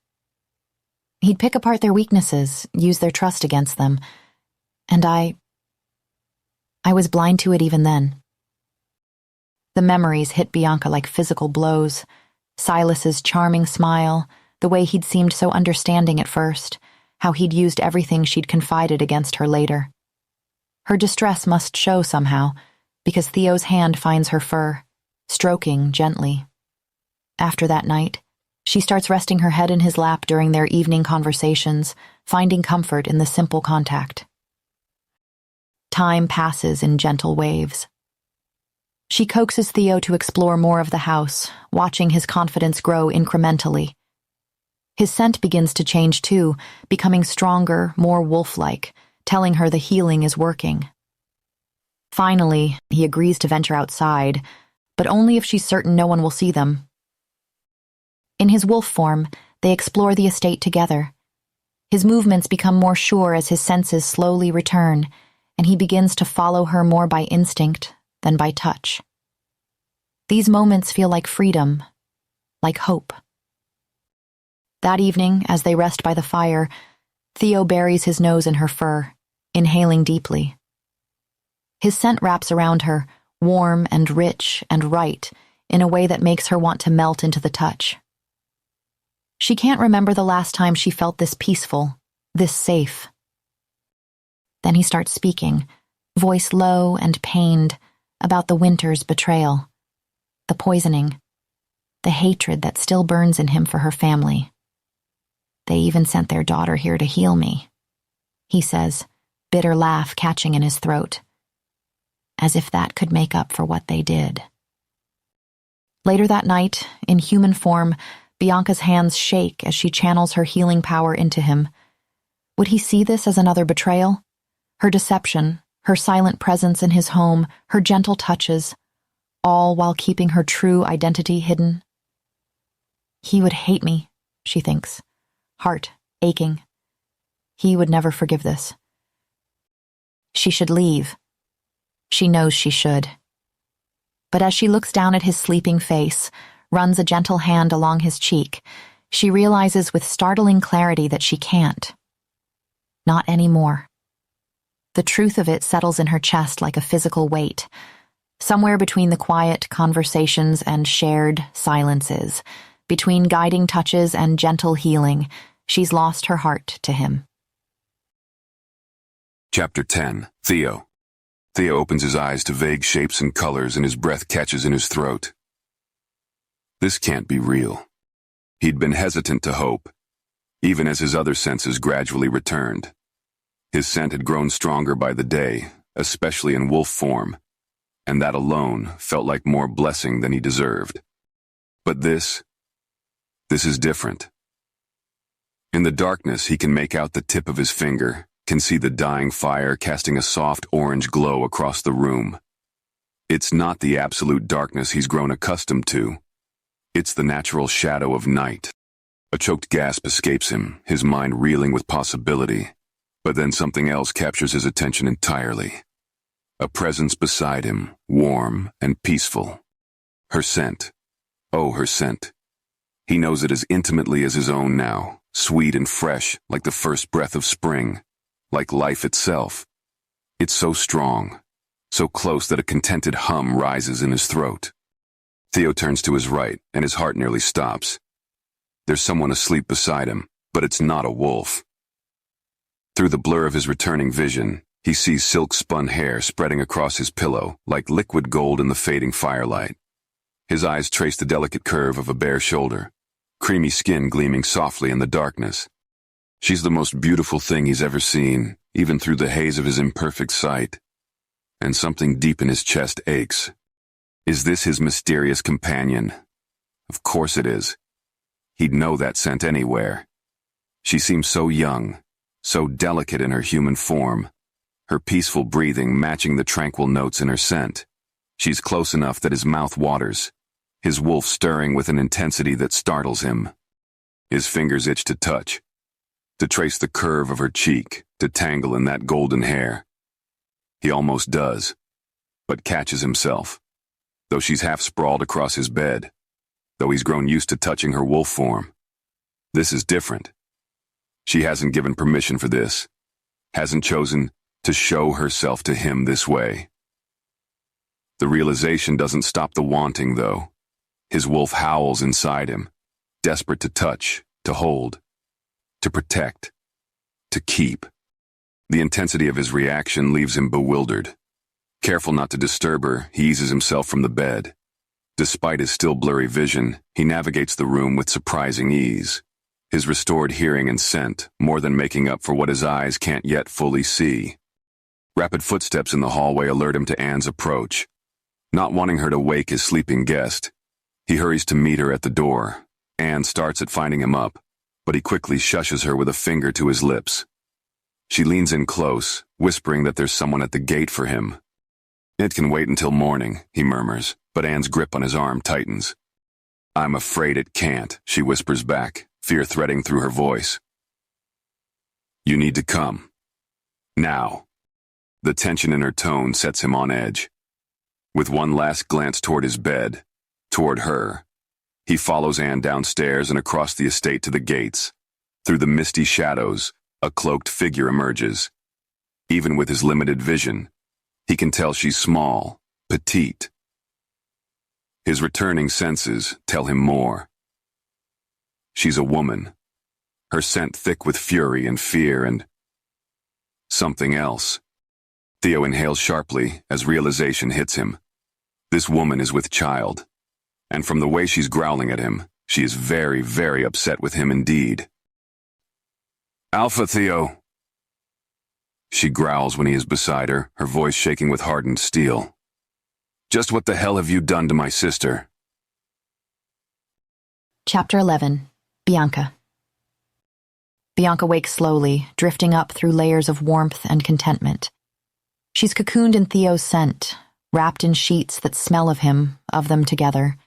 He'd pick apart their weaknesses, use their trust against them, and I was blind to it even then. The memories hit Bianca like physical blows. Silas's charming smile, the way he'd seemed so understanding at first, how he'd used everything she'd confided against her later. Her distress must show somehow, because Theo's hand finds her fur, stroking gently. After that night, she starts resting her head in his lap during their evening conversations, finding comfort in the simple contact. Time passes in gentle waves. She coaxes Theo to explore more of the house, watching his confidence grow incrementally. His scent begins to change too, becoming stronger, more wolf-like, telling her the healing is working. Finally, he agrees to venture outside, but only if she's certain no one will see them. In his wolf form, they explore the estate together. His movements become more sure as his senses slowly return, and he begins to follow her more by instinct than by touch. These moments feel like freedom, like hope. That evening, as they rest by the fire, Theo buries his nose in her fur, inhaling deeply. His scent wraps around her, warm and rich and right, in a way that makes her want to melt into the touch. She can't remember the last time she felt this peaceful, this safe. Then he starts speaking, voice low and pained, about the winter's betrayal, the poisoning, the hatred that still burns in him for her family. "They even sent their daughter here to heal me," he says, bitter laugh catching in his throat. As if that could make up for what they did. Later that night, in human form, Bianca's hands shake as she channels her healing power into him. Would he see this as another betrayal? Her deception, her silent presence in his home, her gentle touches, all while keeping her true identity hidden? He would hate me, she thinks, heart aching. He would never forgive this. She should leave. She knows she should. But as she looks down at his sleeping face, runs a gentle hand along his cheek, she realizes with startling clarity that she can't. Not anymore. The truth of it settles in her chest like a physical weight, somewhere between the quiet conversations and shared silences, between guiding touches and gentle healing, she's lost her heart to him. Chapter 10. Theo. Theo opens his eyes to vague shapes and colors, and his breath catches in his throat. This can't be real. He'd been hesitant to hope, even as his other senses gradually returned. His scent had grown stronger by the day, especially in wolf form, and that alone felt like more blessing than he deserved. But this is different. In the darkness, he can make out the tip of his finger, can see the dying fire casting a soft orange glow across the room. It's not the absolute darkness he's grown accustomed to. It's the natural shadow of night. A choked gasp escapes him, his mind reeling with possibility. But then something else captures his attention entirely. A presence beside him, warm and peaceful. Her scent. Oh, her scent. He knows it as intimately as his own now, sweet and fresh, like the first breath of spring, like life itself. It's so strong, so close that a contented hum rises in his throat. Theo turns to his right, and his heart nearly stops. There's someone asleep beside him, but it's not a wolf. Through the blur of his returning vision, he sees silk-spun hair spreading across his pillow, like liquid gold in the fading firelight. His eyes trace the delicate curve of a bare shoulder, creamy skin gleaming softly in the darkness. She's the most beautiful thing he's ever seen, even through the haze of his imperfect sight. And something deep in his chest aches. Is this his mysterious companion? Of course it is. He'd know that scent anywhere. She seems so young, so delicate in her human form, her peaceful breathing matching the tranquil notes in her scent. She's close enough that his mouth waters, his wolf stirring with an intensity that startles him. His fingers itch to touch, to trace the curve of her cheek, to tangle in that golden hair. He almost does, but catches himself. Though she's half sprawled across his bed, though he's grown used to touching her wolf form. This is different. She hasn't given permission for this, hasn't chosen to show herself to him this way. The realization doesn't stop the wanting, though. His wolf howls inside him, desperate to touch, to hold, to protect, to keep. The intensity of his reaction leaves him bewildered. Careful not to disturb her, he eases himself from the bed. Despite his still blurry vision, he navigates the room with surprising ease. His restored hearing and scent, more than making up for what his eyes can't yet fully see. Rapid footsteps in the hallway alert him to Anne's approach. Not wanting her to wake his sleeping guest, he hurries to meet her at the door. Anne starts at finding him up, but he quickly shushes her with a finger to his lips. She leans in close, whispering that there's someone at the gate for him. It can wait until morning, he murmurs, but Anne's grip on his arm tightens. I'm afraid it can't, she whispers back, fear threading through her voice. You need to come. Now. The tension in her tone sets him on edge. With one last glance toward his bed, toward her, he follows Anne downstairs and across the estate to the gates. Through the misty shadows, a cloaked figure emerges. Even with his limited vision, he can tell she's small, petite. His returning senses tell him more. She's a woman, her scent thick with fury and fear and something else. Theo inhales sharply as realization hits him. This woman is with child, and from the way she's growling at him, she is very, very upset with him indeed. Alpha Theo, she growls when he is beside her, her voice shaking with hardened steel. Just what the hell have you done to my sister? Chapter 11. Bianca. Bianca wakes slowly, drifting up through layers of warmth and contentment. She's cocooned in Theo's scent, wrapped in sheets that smell of him, of them together.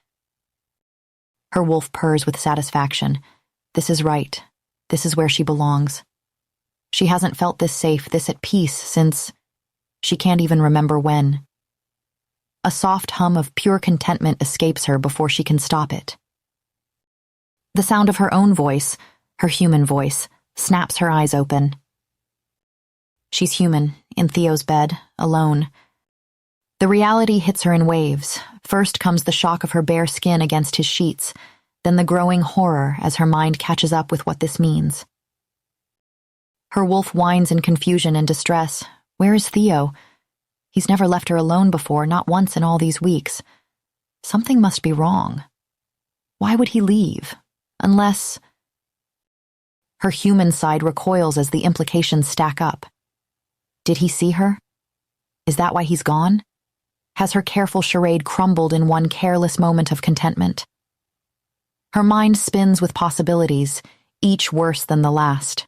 Her wolf purrs with satisfaction. This is right. This is where she belongs. She hasn't felt this safe, this at peace, since she can't even remember when. A soft hum of pure contentment escapes her before she can stop it. The sound of her own voice, her human voice, snaps her eyes open. She's human, in Theo's bed, alone. The reality hits her in waves. First comes the shock of her bare skin against his sheets, then the growing horror as her mind catches up with what this means. Her wolf whines in confusion and distress. Where is Theo? He's never left her alone before, not once in all these weeks. Something must be wrong. Why would he leave? Unless... Her human side recoils as the implications stack up. Did he see her? Is that why he's gone? Has her careful charade crumbled in one careless moment of contentment? Her mind spins with possibilities, each worse than the last.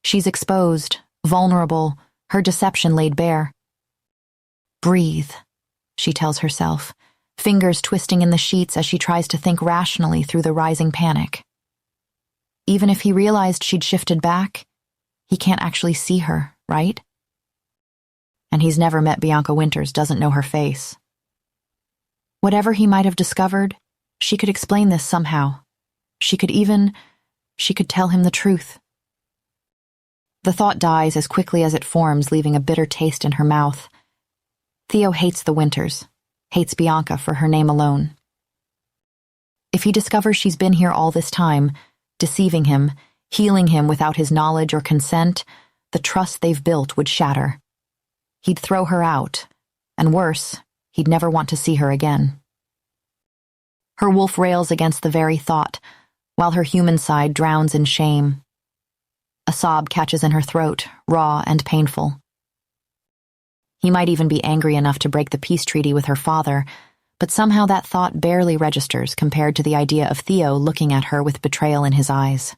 She's exposed, vulnerable, her deception laid bare. Breathe, she tells herself, fingers twisting in the sheets as she tries to think rationally through the rising panic. Even if he realized she'd shifted back, he can't actually see her, right? And he's never met Bianca Winters, doesn't know her face. Whatever he might have discovered, she could explain this somehow. She could tell him the truth. The thought dies as quickly as it forms, leaving a bitter taste in her mouth. Theo hates the Winters, hates Bianca for her name alone. If he discovers she's been here all this time, deceiving him, healing him without his knowledge or consent, the trust they've built would shatter. He'd throw her out, and worse, he'd never want to see her again. Her wolf rails against the very thought, while her human side drowns in shame. A sob catches in her throat, raw and painful. He might even be angry enough to break the peace treaty with her father, but somehow that thought barely registers compared to the idea of Theo looking at her with betrayal in his eyes.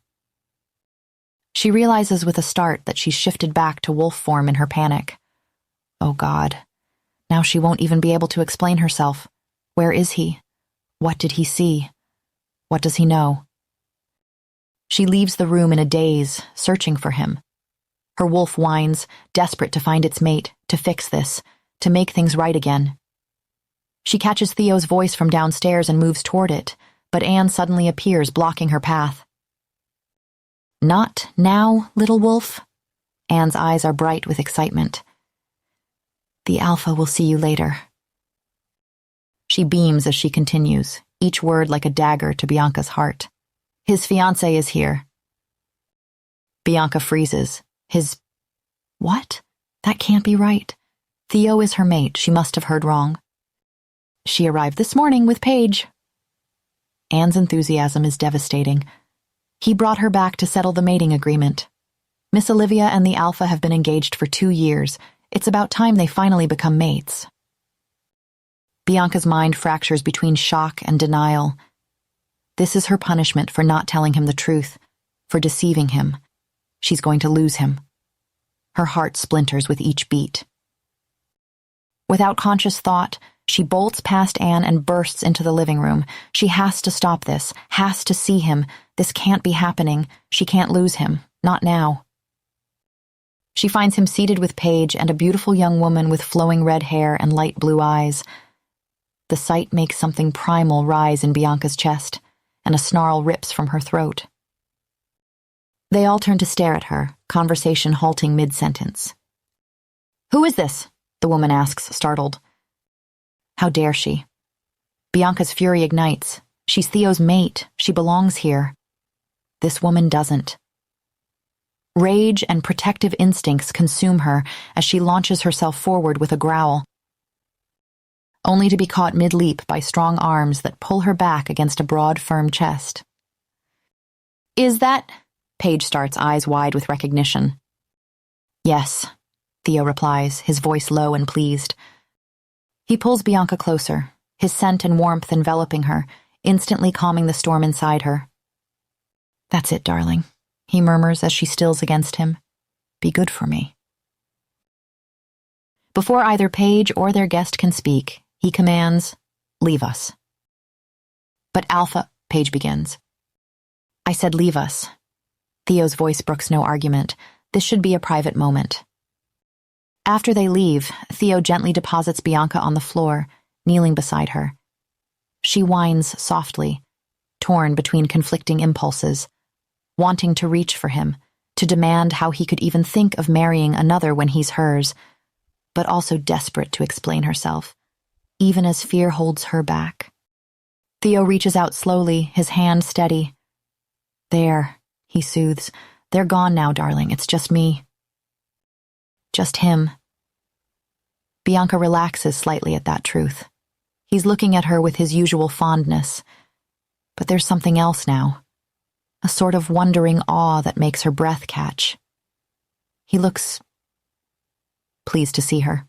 She realizes with a start that she's shifted back to wolf form in her panic. Oh God, now she won't even be able to explain herself. Where is he? What did he see? What does he know? She leaves the room in a daze, searching for him. Her wolf whines, desperate to find its mate, to fix this, to make things right again. She catches Theo's voice from downstairs and moves toward it, but Anne suddenly appears, blocking her path. Not now, little wolf? Anne's eyes are bright with excitement. The Alpha will see you later. She beams as she continues, each word like a dagger to Bianca's heart. His fiancée is here. Bianca freezes. What? That can't be right. Theo is her mate. She must have heard wrong. She arrived this morning with Paige. Anne's enthusiasm is devastating. He brought her back to settle the mating agreement. Miss Olivia and the Alpha have been engaged for 2 years. It's about time they finally become mates. Bianca's mind fractures between shock and denial. This is her punishment for not telling him the truth, for deceiving him. She's going to lose him. Her heart splinters with each beat. Without conscious thought, she bolts past Anne and bursts into the living room. She has to stop this, has to see him. This can't be happening. She can't lose him. Not now. She finds him seated with Paige and a beautiful young woman with flowing red hair and light blue eyes. The sight makes something primal rise in Bianca's chest, and a snarl rips from her throat. They all turn to stare at her, conversation halting mid-sentence. Who is this? The woman asks, startled. How dare she? Bianca's fury ignites. She's Theo's mate. She belongs here. This woman doesn't. Rage and protective instincts consume her as she launches herself forward with a growl, only to be caught mid-leap by strong arms that pull her back against a broad, firm chest. Is that... Paige starts, eyes wide with recognition. Yes, Theo replies, his voice low and pleased. He pulls Bianca closer, his scent and warmth enveloping her, instantly calming the storm inside her. That's it, darling, he murmurs as she stills against him. Be good for me. Before either Paige or their guest can speak, he commands, leave us. But Alpha, Paige begins. I said leave us. Theo's voice brooks no argument. This should be a private moment. After they leave, Theo gently deposits Bianca on the floor, kneeling beside her. She whines softly, torn between conflicting impulses, wanting to reach for him, to demand how he could even think of marrying another when he's hers, but also desperate to explain herself, even as fear holds her back. Theo reaches out slowly, his hand steady. There, he soothes, They're gone now, darling. It's just me. Just him. Bianca relaxes slightly at that truth. He's looking at her with his usual fondness. But there's something else now. A sort of wondering awe that makes her breath catch. He looks pleased to see her.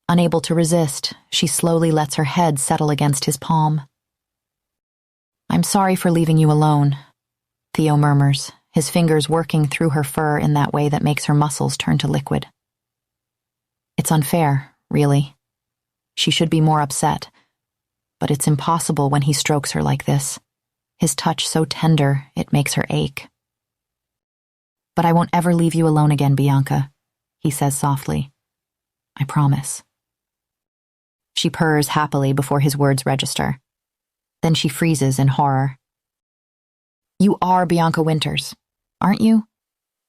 Unable to resist, she slowly lets her head settle against his palm. I'm sorry for leaving you alone, Theo murmurs, his fingers working through her fur in that way that makes her muscles turn to liquid. It's unfair, really. She should be more upset, but it's impossible when he strokes her like this, his touch so tender it makes her ache. But I won't ever leave you alone again, Bianca, he says softly. I promise. She purrs happily before his words register. Then she freezes in horror. You are Bianca Winters, aren't you?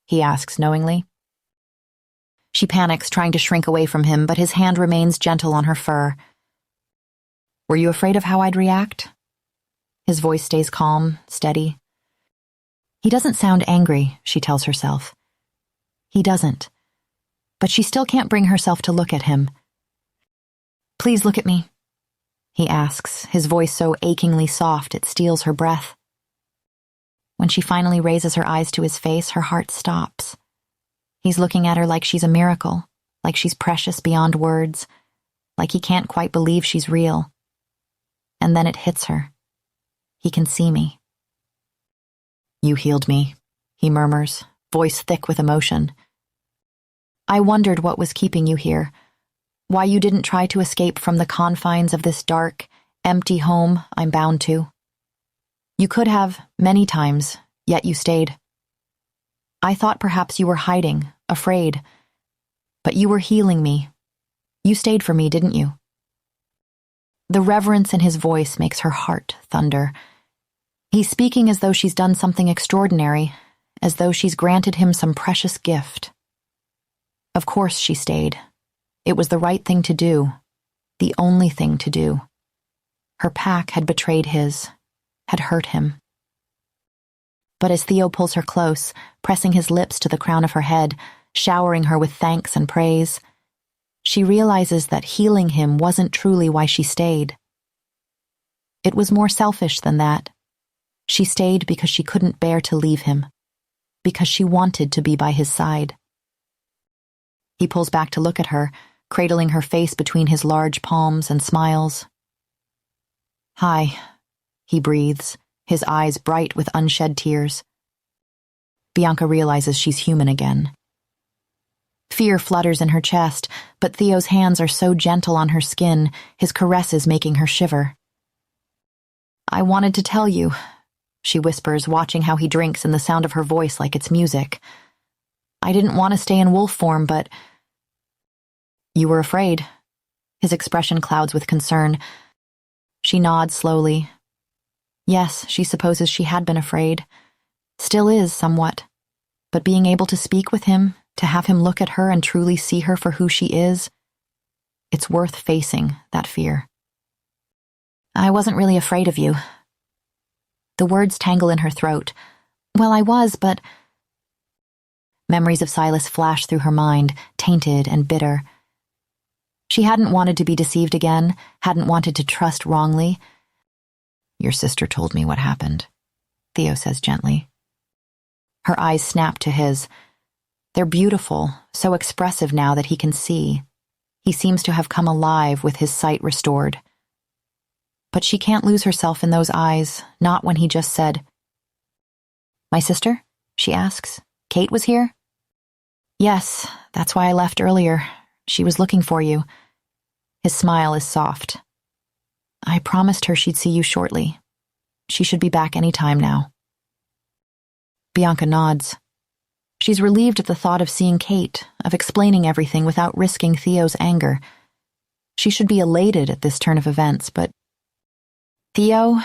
He asks knowingly. She panics, trying to shrink away from him, but his hand remains gentle on her fur. Were you afraid of how I'd react? His voice stays calm, steady. He doesn't sound angry, she tells herself. He doesn't. But she still can't bring herself to look at him. Please look at me, he asks, his voice so achingly soft it steals her breath. When she finally raises her eyes to his face, her heart stops. He's looking at her like she's a miracle, like she's precious beyond words, like he can't quite believe she's real. And then it hits her. He can see me. You healed me, he murmurs, voice thick with emotion. I wondered what was keeping you here, why you didn't try to escape from the confines of this dark, empty home I'm bound to. You could have, many times, yet you stayed. I thought perhaps you were hiding, afraid. But you were healing me. You stayed for me, didn't you? The reverence in his voice makes her heart thunder. He's speaking as though she's done something extraordinary, as though she's granted him some precious gift. Of course she stayed. It was the right thing to do, the only thing to do. Her pack had betrayed his, had hurt him. But as Theo pulls her close, pressing his lips to the crown of her head, showering her with thanks and praise, she realizes that healing him wasn't truly why she stayed. It was more selfish than that. She stayed because she couldn't bear to leave him, because she wanted to be by his side. He pulls back to look at her, cradling her face between his large palms and smiles. Hi, he breathes, his eyes bright with unshed tears. Bianca realizes she's human again. Fear flutters in her chest, but Theo's hands are so gentle on her skin, his caresses making her shiver. I wanted to tell you, she whispers, watching how he drinks and the sound of her voice like it's music. I didn't want to stay in wolf form, but... You were afraid. His expression clouds with concern. She nods slowly. Yes, she supposes she had been afraid. Still is, somewhat. But being able to speak with him, to have him look at her and truly see her for who she is, it's worth facing that fear. I wasn't really afraid of you. The words tangle in her throat. Well, I was, but... Memories of Silas flash through her mind, tainted and bitter. She hadn't wanted to be deceived again, hadn't wanted to trust wrongly. Your sister told me what happened, Theo says gently. Her eyes snap to his. They're beautiful, so expressive now that he can see. He seems to have come alive with his sight restored. But she can't lose herself in those eyes, not when he just said, My sister? She asks. Kate was here? Yes, that's why I left earlier. She was looking for you. His smile is soft. I promised her she'd see you shortly. She should be back any time now. Bianca nods. She's relieved at the thought of seeing Kate, of explaining everything without risking Theo's anger. She should be elated at this turn of events, but... Theo?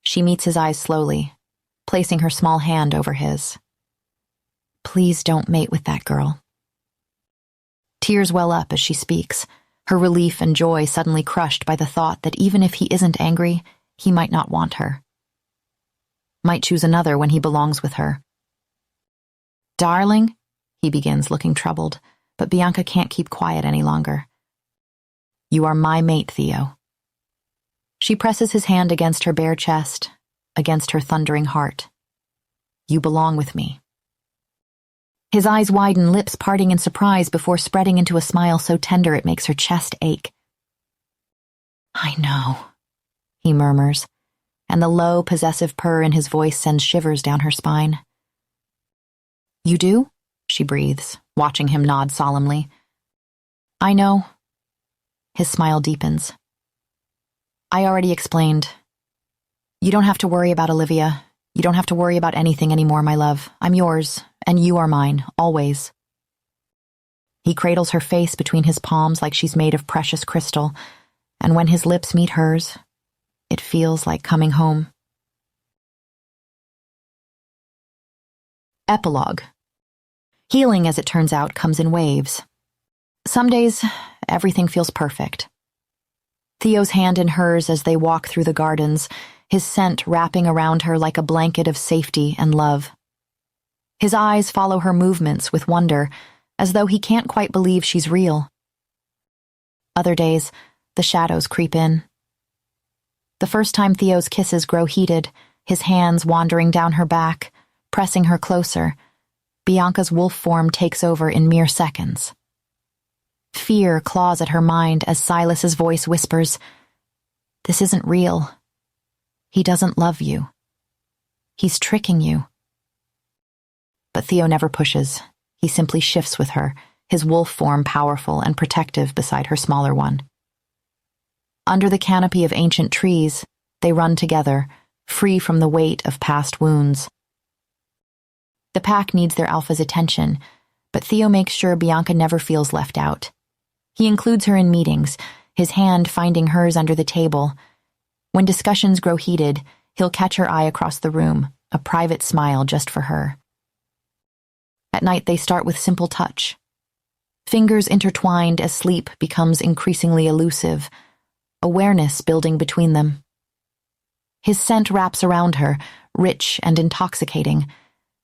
She meets his eyes slowly, placing her small hand over his. Please don't mate with that girl. Tears well up as she speaks, her relief and joy suddenly crushed by the thought that even if he isn't angry, he might not want her. Might choose another when he belongs with her. Darling, he begins, looking troubled, but Bianca can't keep quiet any longer. You are my mate, Theo. She presses his hand against her bare chest, against her thundering heart. You belong with me. His eyes widen, lips parting in surprise before spreading into a smile so tender it makes her chest ache. I know, he murmurs, and the low, possessive purr in his voice sends shivers down her spine. You do? She breathes, watching him nod solemnly. I know. His smile deepens. I already explained. You don't have to worry about Olivia. You don't have to worry about anything anymore, my love. I'm yours, and you are mine, always. He cradles her face between his palms like she's made of precious crystal, and when his lips meet hers, it feels like coming home. Epilogue. Healing, as it turns out, comes in waves. Some days, everything feels perfect. Theo's hand in hers as they walk through the gardens, his scent wrapping around her like a blanket of safety and love. His eyes follow her movements with wonder, as though he can't quite believe she's real. Other days, the shadows creep in. The first time Theo's kisses grow heated, his hands wandering down her back, pressing her closer, Bianca's wolf form takes over in mere seconds. Fear claws at her mind as Silas's voice whispers, "This isn't real. He doesn't love you. He's tricking you." But Theo never pushes. He simply shifts with her, his wolf form powerful and protective beside her smaller one. Under the canopy of ancient trees, they run together, free from the weight of past wounds. The pack needs their alpha's attention, but Theo makes sure Bianca never feels left out. He includes her in meetings, his hand finding hers under the table. When discussions grow heated, he'll catch her eye across the room, a private smile just for her. At night they start with simple touch. Fingers intertwined as sleep becomes increasingly elusive, awareness building between them. His scent wraps around her, rich and intoxicating,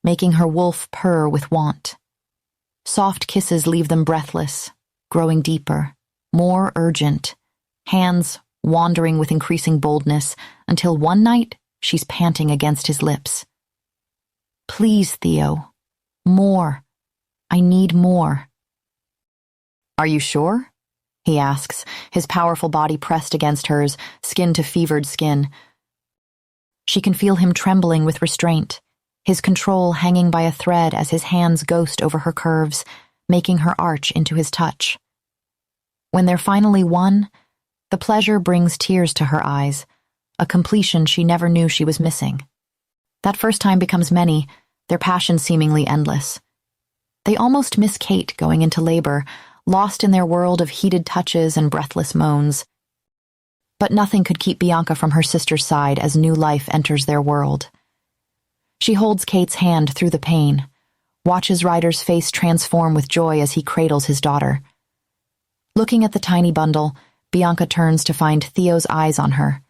making her wolf purr with want. Soft kisses leave them breathless, growing deeper, more urgent, hands wandering with increasing boldness, until one night she's panting against his lips. Please, Theo. More. I need more. Are you sure? He asks, his powerful body pressed against hers, skin to fevered skin. She can feel him trembling with restraint, his control hanging by a thread as his hands ghost over her curves, making her arch into his touch. When they're finally one, the pleasure brings tears to her eyes, a completion she never knew she was missing. That first time becomes many, their passion seemingly endless. They almost miss Kate going into labor, lost in their world of heated touches and breathless moans. But nothing could keep Bianca from her sister's side as new life enters their world. She holds Kate's hand through the pain, watches Ryder's face transform with joy as he cradles his daughter. Looking at the tiny bundle, Bianca turns to find Theo's eyes on her,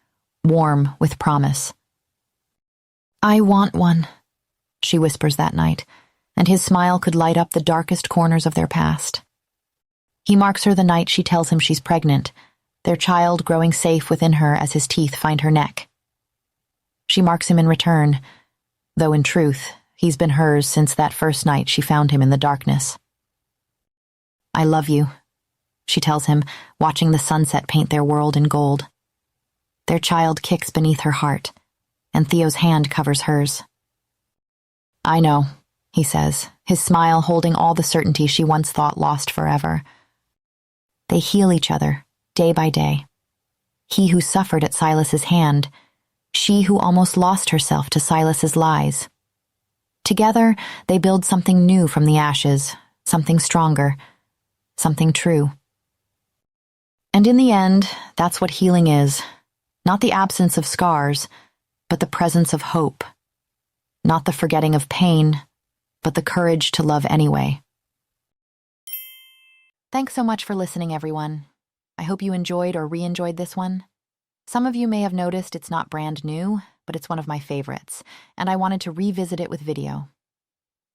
warm with promise. I want one, she whispers that night, and his smile could light up the darkest corners of their past. He marks her the night she tells him she's pregnant, their child growing safe within her as his teeth find her neck. She marks him in return, though in truth, he's been hers since that first night she found him in the darkness. I love you, she tells him, watching the sunset paint their world in gold. Their child kicks beneath her heart, and Theo's hand covers hers. I know, he says, his smile holding all the certainty she once thought lost forever. They heal each other, day by day. He who suffered at Silas's hand, she who almost lost herself to Silas's lies. Together, they build something new from the ashes, something stronger, something true. And in the end, that's what healing is. Not the absence of scars, but the presence of hope. Not the forgetting of pain, but the courage to love anyway. Thanks so much for listening, everyone. I hope you enjoyed or re-enjoyed this one. Some of you may have noticed it's not brand new, but it's one of my favorites, and I wanted to revisit it with video.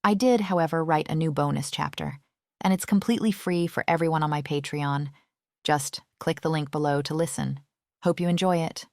I did, however, write a new bonus chapter, and it's completely free for everyone on my Patreon. Just click the link below to listen. Hope you enjoy it.